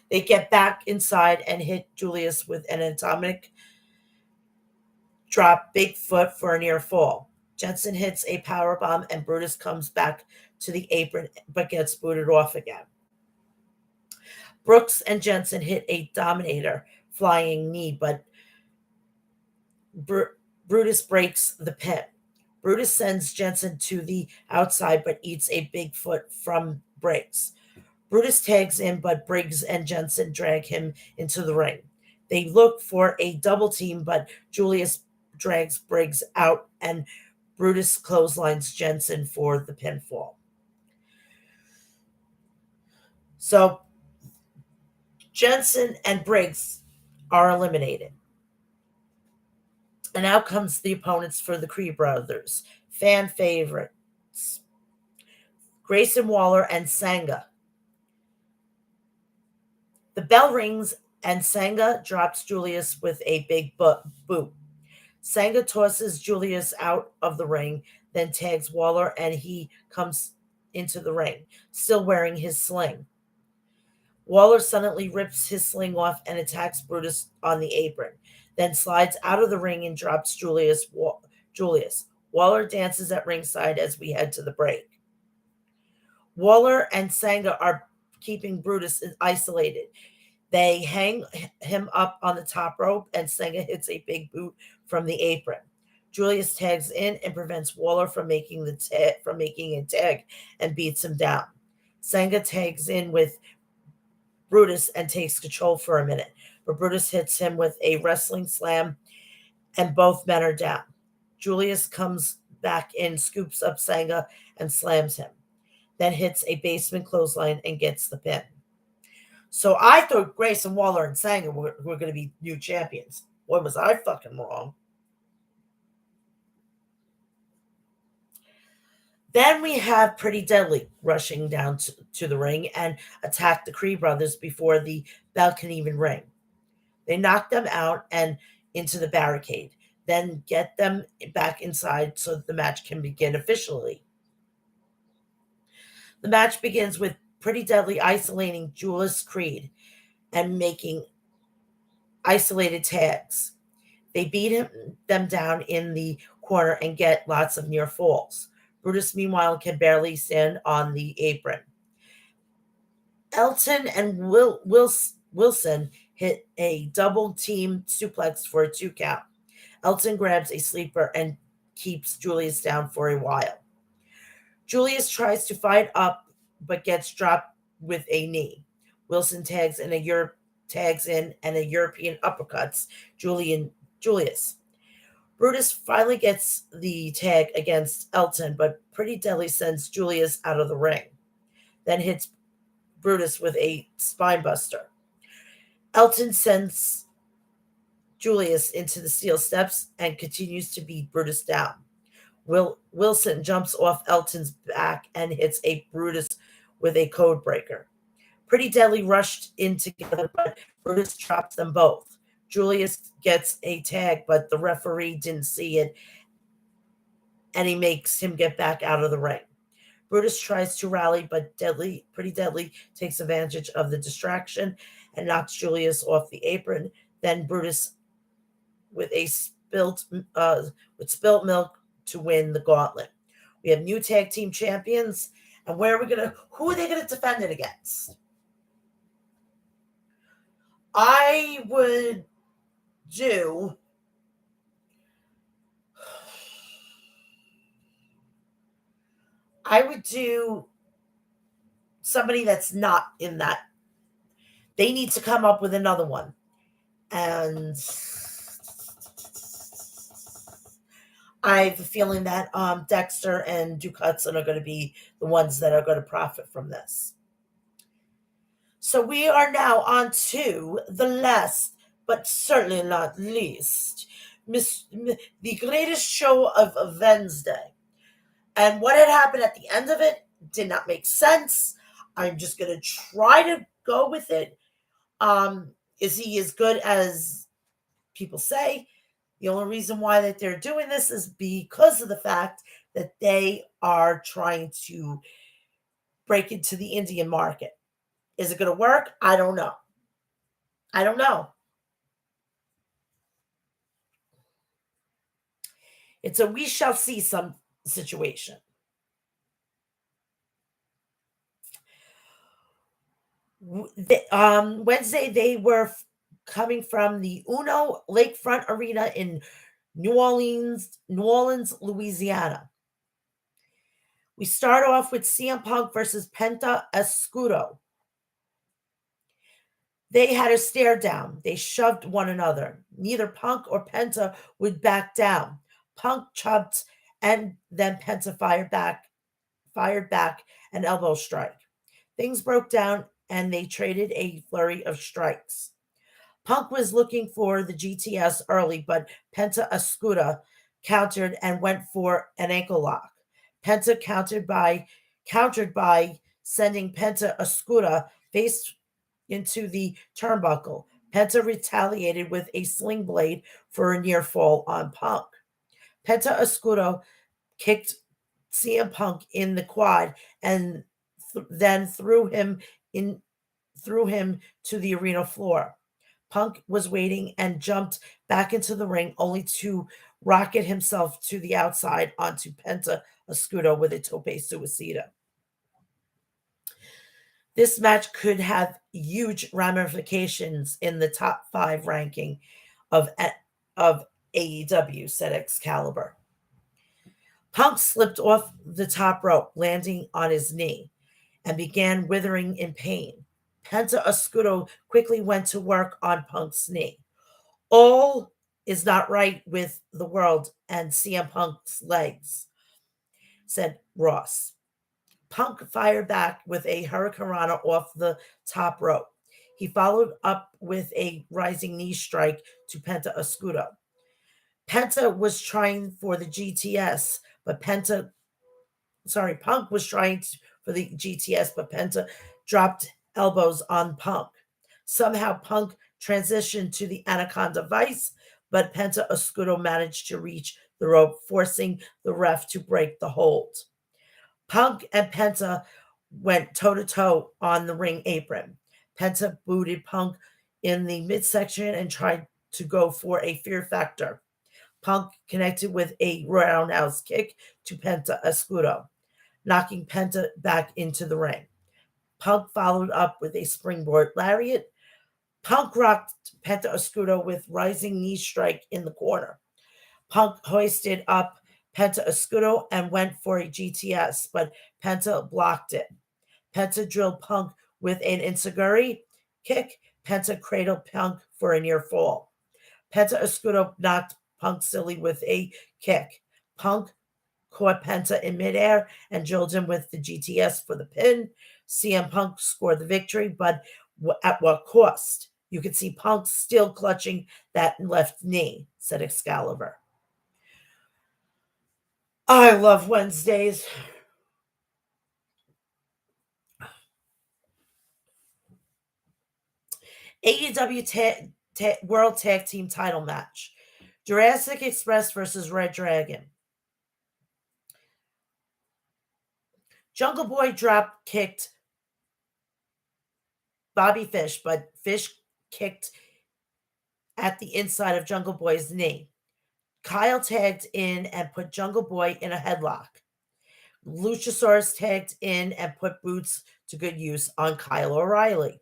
They get back inside and hit Julius with an atomic drop Bigfoot for a near fall. Jensen hits a power bomb and Brutus comes back to the apron but gets booted off again. Brooks and Jensen hit a Dominator flying knee, but Brutus breaks the pin. Brutus sends Jensen to the outside but eats a Bigfoot from Briggs. Brutus tags in, but Briggs and Jensen drag him into the ring. They look for a double team, but Julius drags Briggs out and Brutus clotheslines Jensen for the pinfall. So Jensen and Briggs are eliminated. And out comes the opponents for the Creed brothers, fan favorites, Grayson Waller and Sanga. The bell rings and Sanga drops Julius with a big boot. Sanga tosses Julius out of the ring, then tags Waller and he comes into the ring, still wearing his sling. Waller suddenly rips his sling off and attacks Brutus on the apron, then slides out of the ring and drops Julius. Waller dances at ringside as we head to the break. Waller and Sanga are keeping Brutus isolated. They hang him up on the top rope, and Sanga hits a big boot from the apron. Julius tags in and prevents Waller from making a tag and beats him down. Sanga tags in with Brutus and takes control for a minute, but Brutus hits him with a wrestling slam, and both men are down. Julius comes back in, scoops up Sanga, and slams him, then hits a basement clothesline and gets the pin. So I thought Grayson Waller and Sanga were going to be new champions. Boy, was I fucking wrong. Then we have Pretty Deadly rushing down to the ring and attack the Creed brothers before the bell can even ring. They knock them out and into the barricade, then get them back inside so that the match can begin officially. The match begins with Pretty Deadly isolating Julius Creed and making isolated tags. They beat them down in the corner and get lots of near falls. Brutus, meanwhile, can barely stand on the apron. Elton and Wilson hit a double team suplex for a 2 count. Elton grabs a sleeper and keeps Julius down for a while. Julius tries to fight up but gets dropped with a knee. Wilson tags in and a European uppercuts Julius. Brutus finally gets the tag against Elton, but Pretty Deadly sends Julius out of the ring, then hits Brutus with a spinebuster. Elton sends Julius into the steel steps and continues to beat Brutus down. Wilson jumps off Elton's back and hits a Brutus with a code breaker. Pretty Deadly rushed in together, but Brutus drops them both. Julius gets a tag, but the referee didn't see it, and he makes him get back out of the ring. Brutus tries to rally, but Pretty Deadly takes advantage of the distraction and knocks Julius off the apron. Then Brutus with spilled milk to win the gauntlet. We have new tag team champions, and who are they gonna defend it against? I would do somebody that's not in that. They need to come up with another one. And I have a feeling that Dexter and Duke Hudson are going to be the ones that are going to profit from this. So we are now on to the last, but certainly not least, the greatest show of Wednesday. And what had happened at the end of it did not make sense. I'm just going to try to go with it. Is he as good as people say? The only reason why that they're doing this is because of the fact that they are trying to break into the Indian market. Is it going to work? I don't know. It's a we shall see some situation. Wednesday, they were coming from the Uno Lakefront Arena in New Orleans, Louisiana. We start off with CM Punk versus Penta Escudo. They had a stare down. They shoved one another. Neither Punk or Penta would back down. Punk chopped, and then Penta fired back an elbow strike. Things broke down and they traded a flurry of strikes. Punk was looking for the GTS early, but Penta Escuda countered and went for an ankle lock. Penta countered by sending Penta Escuda face into the turnbuckle. Penta retaliated with a sling blade for a near fall on Punk. Penta Escudo kicked CM Punk in the quad and then in threw him to the arena floor. Punk was waiting and jumped back into the ring only to rocket himself to the outside onto Penta Escudo with a tope suicida. This match could have huge ramifications in the top 5 ranking of of AEW, said Excalibur. Punk slipped off the top rope, landing on his knee, and began withering in pain. Penta Escudo quickly went to work on Punk's knee. All is not right with the world and CM Punk's legs, said Ross. Punk fired back with a hurricanrana off the top rope. He followed up with a rising knee strike to Penta Escudo. Penta was trying for the GTS, but Punk was trying for the GTS, but Penta dropped elbows on Punk. Somehow Punk transitioned to the Anaconda Vice, but Penta Escudo managed to reach the rope, forcing the ref to break the hold. Punk and Penta went toe to toe on the ring apron. Penta booted Punk in the midsection and tried to go for a fear factor. Punk connected with a roundhouse kick to Penta Escudo, knocking Penta back into the ring. Punk followed up with a springboard lariat. Punk rocked Penta Escudo with rising knee strike in the corner. Punk hoisted up Penta Escudo and went for a GTS, but Penta blocked it. Penta drilled Punk with an Insiguri kick. Penta cradled Punk for a near fall. Penta Escudo knocked Punk silly with a kick. Punk caught Penta in midair and drilled him with the GTS for the pin. CM Punk scored the victory, but at what cost? You could see Punk still clutching that left knee, said Excalibur. I love Wednesdays. AEW World Tag Team title match. Jurassic Express versus Red Dragon. Jungle Boy drop kicked Bobby Fish, but Fish kicked at the inside of Jungle Boy's knee. Kyle tagged in and put Jungle Boy in a headlock. Luchasaurus tagged in and put boots to good use on Kyle O'Reilly.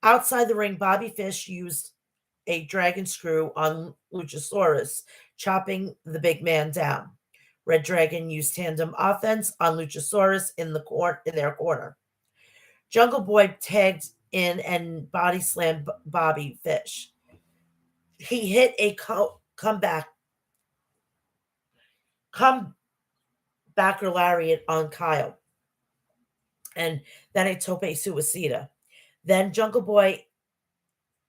Outside the ring, Bobby Fish used a dragon screw on Luchasaurus, chopping the big man down. Red Dragon used tandem offense on Luchasaurus in their corner. Jungle Boy tagged in and body slammed Bobby Fish. He hit a comebacker lariat on Kyle, and then a tope suicida. Then Jungle Boy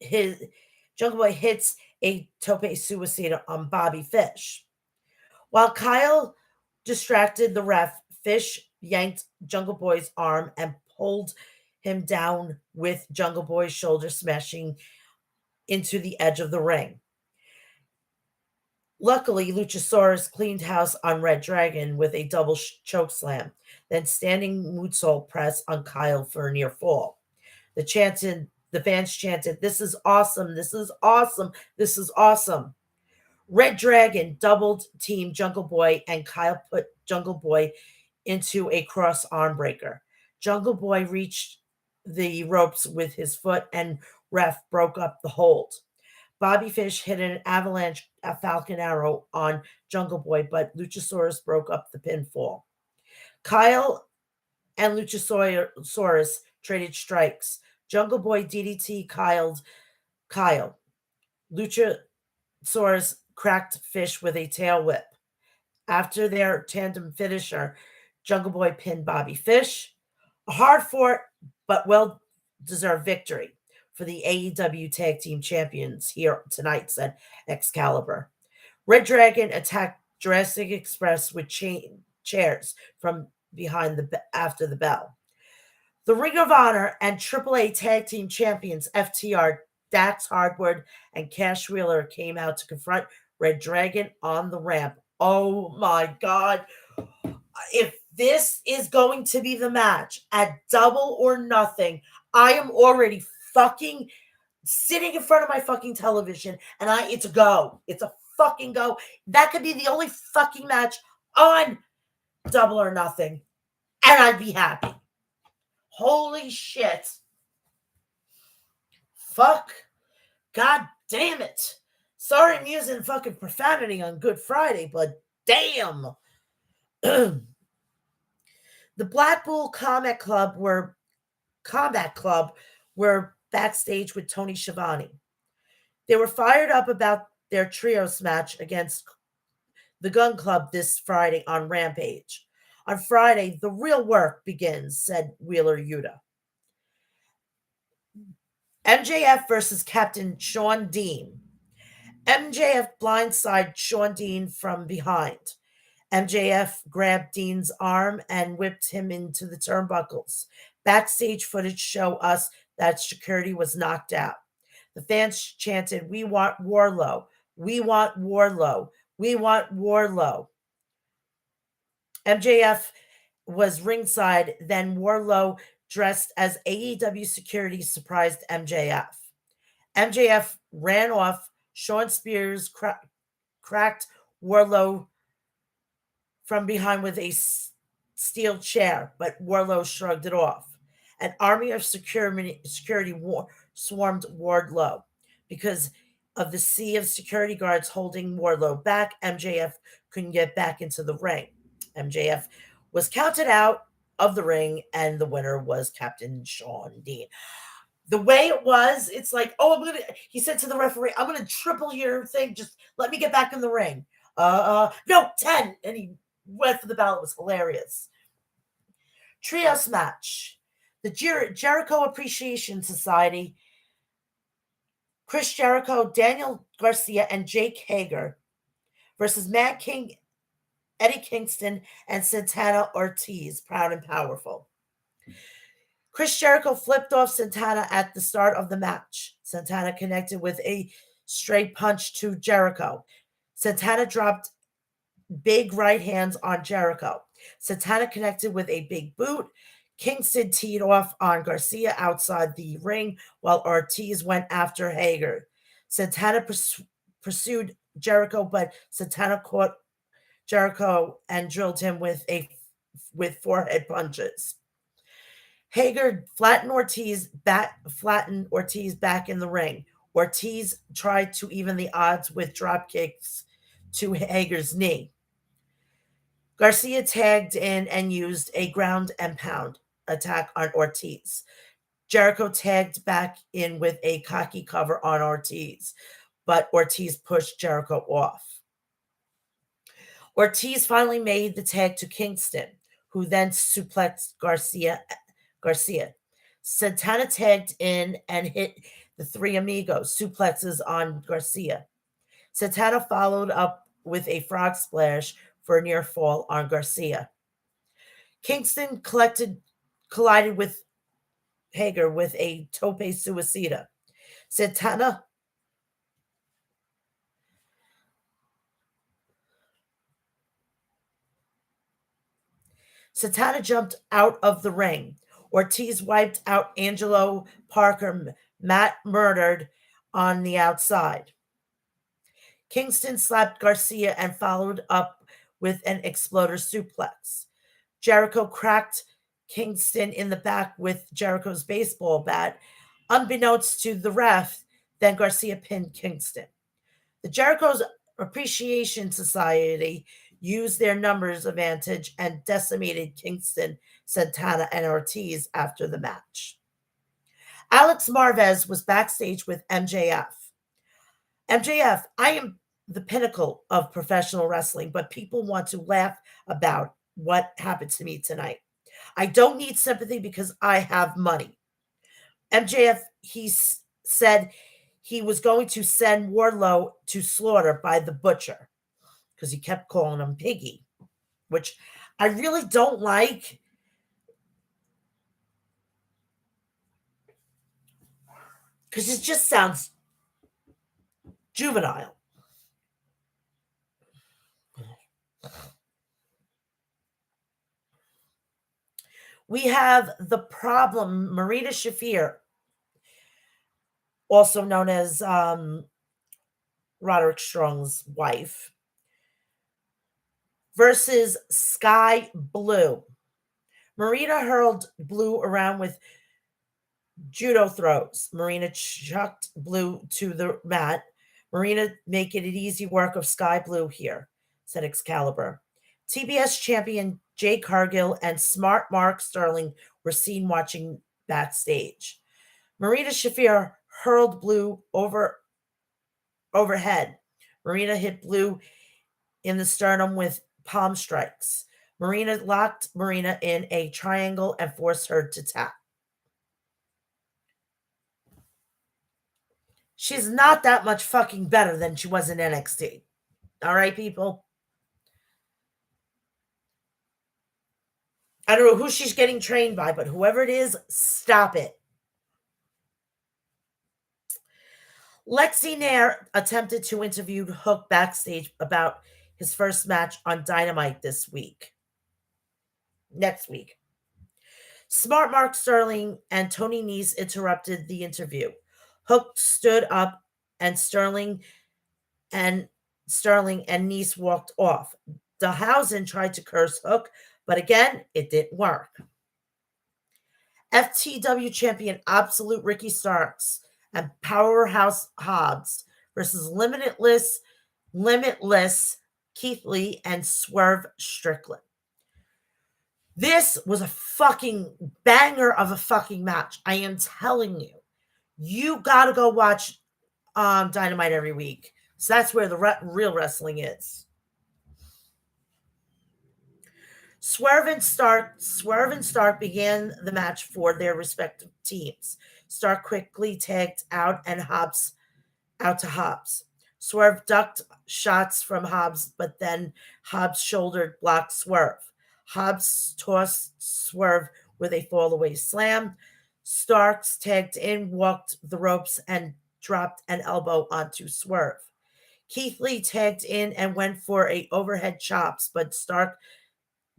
hits a tope suicida on Bobby Fish. While Kyle distracted the ref, Fish yanked Jungle Boy's arm and pulled him down with Jungle Boy's shoulder smashing into the edge of the ring. Luckily, Luchasaurus cleaned house on Red Dragon with a double choke slam, then standing moonsault press on Kyle for a near fall. The fans chanted, "This is awesome! This is awesome! This is awesome!" Red Dragon doubled team Jungle Boy, and Kyle put Jungle Boy into a cross arm breaker. Jungle Boy reached the ropes with his foot, and ref broke up the hold. Bobby Fish hit an avalanche Falcon Arrow on Jungle Boy, but Luchasaurus broke up the pinfall. Kyle and Luchasaurus traded strikes. Jungle Boy DDT Kyle. Luchasaurus cracked Fish with a tail whip. After their tandem finisher, Jungle Boy pinned Bobby Fish. A hard fought but well deserved victory for the AEW Tag Team Champions here tonight, said Excalibur. Red Dragon attacked Jurassic Express with chairs from behind after the bell. The Ring of Honor and AAA Tag Team Champions FTR, Dax Hardwood, and Cash Wheeler came out to confront Red Dragon on the ramp. Oh my God. If this is going to be the match at Double or Nothing, I am already fucking sitting in front of my fucking television and it's a go. It's a fucking go. That could be the only fucking match on Double or Nothing, and I'd be happy. Holy shit. Fuck. God damn it. Sorry I'm using fucking profanity on Good Friday, but damn. The Blackpool Combat Club were backstage with Tony Schiavone. They were fired up about their trios match against the Gun Club this Friday on Rampage. On Friday, the real work begins, said Wheeler Yuta. MJF versus Captain Sean Dean. MJF blindsided Sean Dean from behind. MJF grabbed Dean's arm and whipped him into the turnbuckles. Backstage footage show us that security was knocked out. The fans chanted, "We want Wardlow. We want Wardlow. We want Wardlow." MJF was ringside, then Wardlow, dressed as AEW security, surprised MJF. MJF ran off. Sean Spears cracked Wardlow from behind with a steel chair, but Wardlow shrugged it off. An army of security swarmed Wardlow. Because of the sea of security guards holding Wardlow back, MJF couldn't get back into the ring. MJF was counted out of the ring, and the winner was Captain Sean Dean. The way it was, it's like, he said to the referee, "I'm going to triple your thing. Just let me get back in the ring." No, 10. And he went for the bell. It was hilarious. Trios match. The Jericho Appreciation Society, Chris Jericho, Daniel Garcia, and Jake Hager versus Mad King, Eddie Kingston, and Santana Ortiz, Proud and Powerful. Chris Jericho flipped off Santana at the start of the match. Santana connected with a straight punch to Jericho. Santana dropped big right hands on Jericho. Santana connected with a big boot. Kingston teed off on Garcia outside the ring while Ortiz went after Hager. Santana pursued Jericho, but Santana caught Jericho and drilled him with forehead punches. Hager flattened Ortiz back in the ring. Ortiz tried to even the odds with drop kicks to Hager's knee. Garcia tagged in and used a ground and pound attack on Ortiz. Jericho tagged back in with a cocky cover on Ortiz, but Ortiz pushed Jericho off. Ortiz finally made the tag to Kingston, who then suplexed Garcia. Santana tagged in and hit the Three Amigos suplexes on Garcia. Santana followed up with a frog splash for a near fall on Garcia. Kingston collided with Hager with a tope suicida. Santana jumped out of the ring. Ortiz wiped out Angelo Parker, Matt murdered on the outside. Kingston slapped Garcia and followed up with an exploder suplex. Jericho cracked Kingston in the back with Jericho's baseball bat. Unbeknownst to the ref, then Garcia pinned Kingston. The Jericho's Appreciation Society used their numbers advantage and decimated Kingston, Santana, and Ortiz after the match. Alex Marvez was backstage with MJF. MJF, I am the pinnacle of professional wrestling, but people want to laugh about what happened to me tonight. I don't need sympathy because I have money. MJF, said he was going to send Wardlow to slaughter by the butcher because he kept calling him Piggy, which I really don't like because it just sounds juvenile. We have the problem, Marita Shafir, also known as Roderick Strong's wife, versus Sky Blue. Marita hurled Blue around with judo throws. Marina chucked Blue to the mat. Marina making it easy work of Sky Blue here, said Excalibur. TBS champion Jay Cargill and Smart Mark Sterling were seen watching backstage. Marina Shafir hurled Blue overhead. Marina hit Blue in the sternum with palm strikes. Marina locked Marina in a triangle and forced her to tap. She's not that much fucking better than she was in NXT. All right, people? I don't know who she's getting trained by, but whoever it is, stop it. Lexi Nair attempted to interview Hook backstage about his first match on Dynamite next week. Smart Mark Sterling and Tony Nese interrupted the interview. Hook stood up and Sterling and Nese walked off. DeHausen tried to curse Hook, but again, it didn't work. FTW champion Absolute Ricky Starks and Powerhouse Hobbs versus Limitless Keith Lee and Swerve Strickland. This was a fucking banger of a fucking match. I am telling you. You gotta go watch Dynamite every week. So that's where the real wrestling is. Swerve and Stark began the match for their respective teams. Stark quickly tagged out and Hobbs out to Hobbs. Swerve ducked shots from Hobbs, but then Hobbs shouldered blocked Swerve. Hobbs tossed Swerve with a fallaway slam. Starks tagged in, walked the ropes, and dropped an elbow onto Swerve. Keith Lee tagged in and went for a overhead chops, but Stark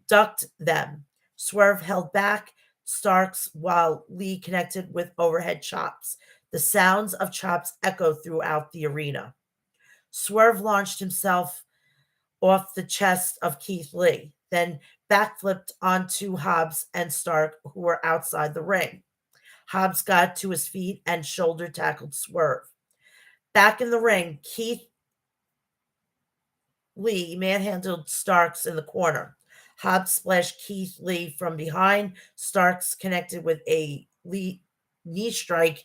ducked them. Swerve held back Starks while Lee connected with overhead chops. The sounds of chops echoed throughout the arena. Swerve launched himself off the chest of Keith Lee, then backflipped onto Hobbs and Stark, who were outside the ring. Hobbs got to his feet and shoulder tackled Swerve. Back in the ring, Keith Lee manhandled Starks in the corner. Hobbs splashed Keith Lee from behind. Starks connected with a knee strike.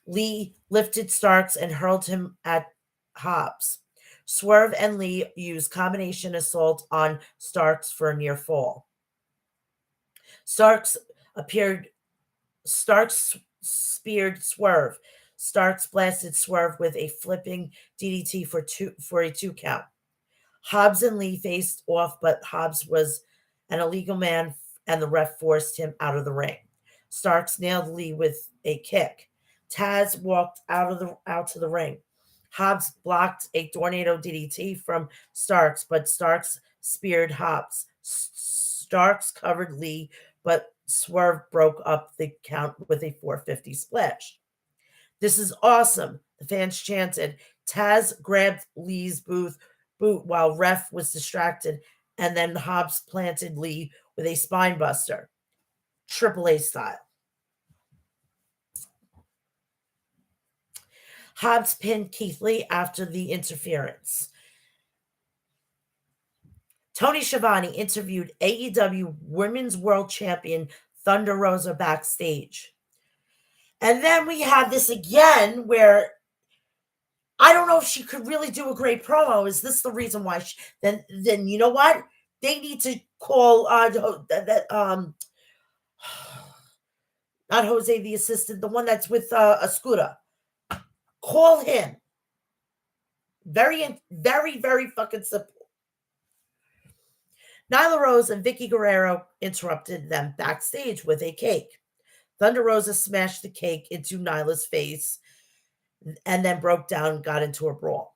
Lee lifted Starks and hurled him at Hobbs. Swerve and Lee used combination assault on Starks for a near fall. Starks speared Swerve. Starks blasted Swerve with a flipping DDT for a 2 count. Hobbs and Lee faced off, but Hobbs was an illegal man and the ref forced him out of the ring. Starks nailed Lee with a kick. Taz walked out to the ring. Hobbs blocked a tornado DDT from Starks, but Starks speared Hobbs. Starks covered Lee, but Swerve broke up the count with a 450 splash. This is awesome, the fans chanted. Taz grabbed Lee's boot while ref was distracted, and then Hobbs planted Lee with a spine buster, Triple A style. Hobbs pinned Keith Lee after the interference. Tony Schiavone interviewed AEW Women's World Champion Thunder Rosa backstage. And then we have this again where I don't know if she could really do a great promo. Is this the reason why? Then you know what? They need to call not Jose the assistant, the one that's with a scooter. Call him. Very, very, very fucking simple. Nyla Rose and Vicky Guerrero interrupted them backstage with a cake. Thunder Rosa smashed the cake into Nyla's face and then broke down and got into a brawl.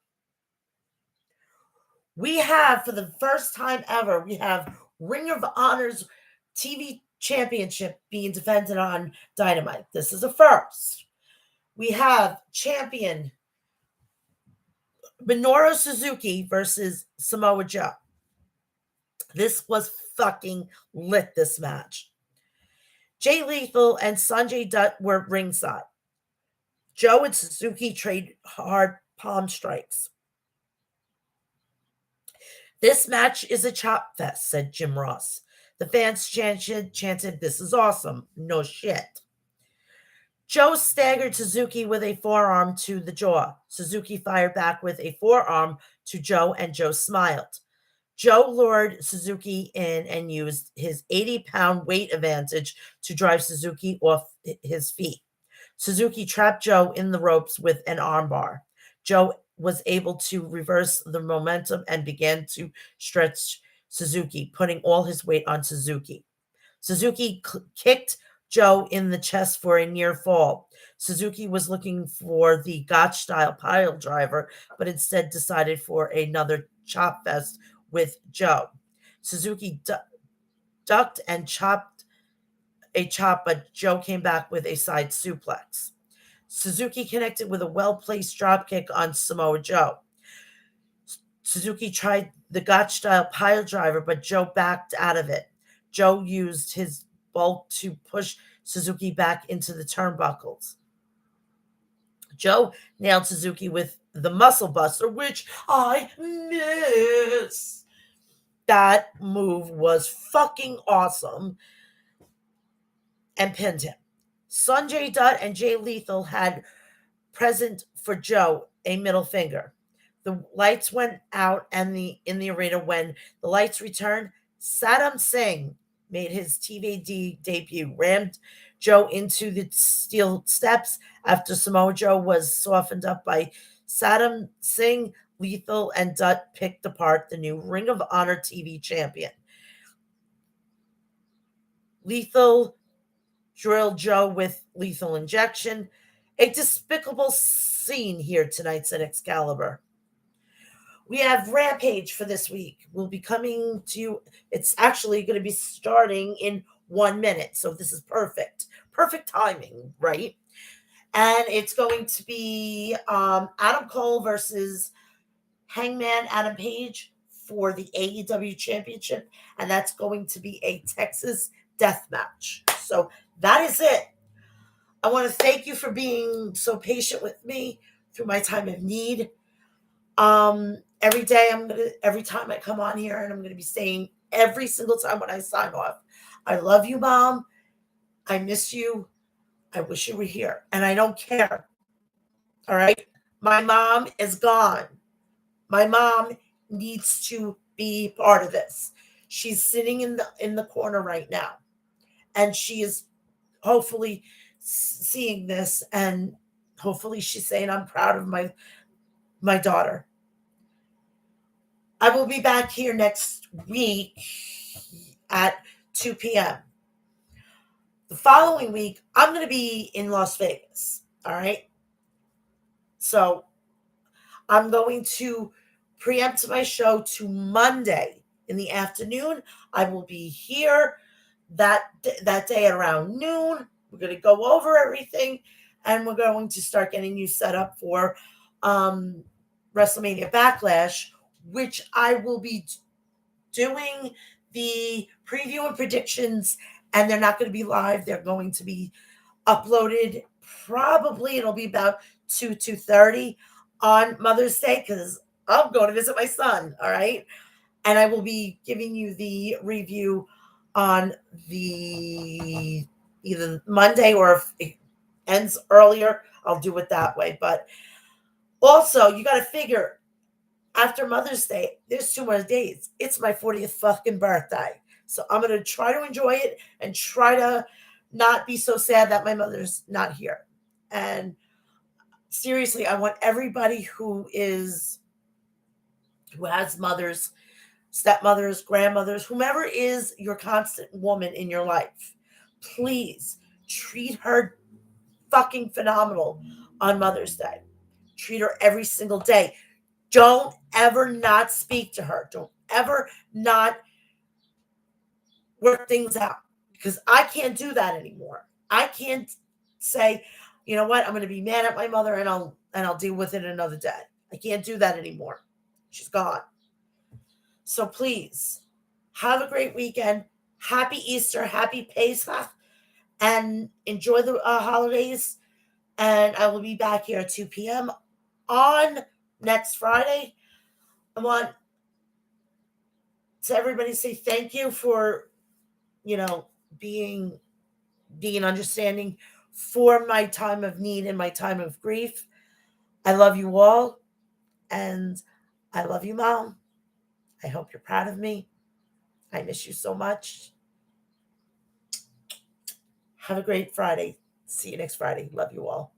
We have, for the first time ever, we have Ring of Honor's TV championship being defended on Dynamite. This is a first. We have champion Minoru Suzuki versus Samoa Joe. This was fucking lit, this match. Jay Lethal and Sanjay Dutt were ringside. Joe and Suzuki trade hard palm strikes. This match is a chop fest, said Jim Ross. The fans chanted, this is awesome. No shit. Joe staggered Suzuki with a forearm to the jaw. Suzuki fired back with a forearm to Joe, and Joe smiled. Joe lured Suzuki in and used his 80-pound weight advantage to drive Suzuki off his feet. Suzuki trapped Joe in the ropes with an armbar. Joe was able to reverse the momentum and began to stretch Suzuki, putting all his weight on Suzuki. Suzuki kicked Joe in the chest for a near fall. Suzuki was looking for the Gotch-style pile driver, but instead decided for another chop fest with Joe. Suzuki ducked and chopped a chop, but Joe came back with a side suplex. Suzuki connected with a well-placed dropkick on Samoa Joe. Suzuki tried the Gotch-style pile driver, but Joe backed out of it. Joe used his bulk to push Suzuki back into the turnbuckles. Joe nailed Suzuki with the Muscle Buster, which I miss. That move was fucking awesome, and pinned him. Sanjay Dutt and Jay Lethal had present for Joe a middle finger. The lights went out and in the arena. When the lights returned, Saddam Singh made his TV debut, rammed Joe into the steel steps. After Samoa Joe was softened up by Saddam Singh, Lethal and Dutt picked apart the new Ring of Honor TV champion. Lethal drilled Joe with lethal injection. A despicable scene here tonight, said Excalibur. We have Rampage for this week. We'll be coming to you. It's actually going to be starting in 1 minute. So this is perfect. Perfect timing, right? And it's going to be Adam Cole versus Hangman Adam Page for the AEW Championship. And that's going to be a Texas death match. So that is it. I want to thank you for being so patient with me through my time of need. Every day every time I come on here, and I'm gonna be saying every single time when I sign off, I love you, Mom. I miss you. I wish you were here. And I don't care. All right. My mom is gone. My mom needs to be part of this. She's sitting in the corner right now. And she is hopefully seeing this, and hopefully she's saying, I'm proud of my daughter. I will be back here next week at 2 p.m. The following week, I'm going to be in Las Vegas. All right. So I'm going to preempt my show to Monday in the afternoon. I will be here that day at around noon. We're going to go over everything, and we're going to start getting you set up for WrestleMania Backlash, which I will be doing the preview and predictions, and they're not going to be live. They're going to be uploaded. Probably it'll be about 2:30 on Mother's Day, because I'm going to visit my son. All right. And I will be giving you the review on the either Monday or ends earlier, I'll do it that way. But also, you got to figure after Mother's Day, there's 2 more days. It's my 40th fucking birthday. So I'm going to try to enjoy it and try to not be so sad that my mother's not here. And seriously, I want everybody who has mothers, stepmothers, grandmothers, whomever is your constant woman in your life, please treat her fucking phenomenal on Mother's Day. Treat her every single day. Don't ever not speak to her. Don't ever not work things out, because I can't do that anymore. I can't say, you know what, I'm going to be mad at my mother and I'll deal with it another day. I can't do that anymore. She's gone. So please have a great weekend. Happy Easter, happy Pesach, and enjoy the holidays. And I will be back here at 2 p.m. on next Friday. I want to everybody say thank you for, you know, being understanding for my time of need and my time of grief. I love you all, and I love you, Mom. I hope you're proud of me. I miss you so much. Have a great Friday. See you next Friday. Love you all.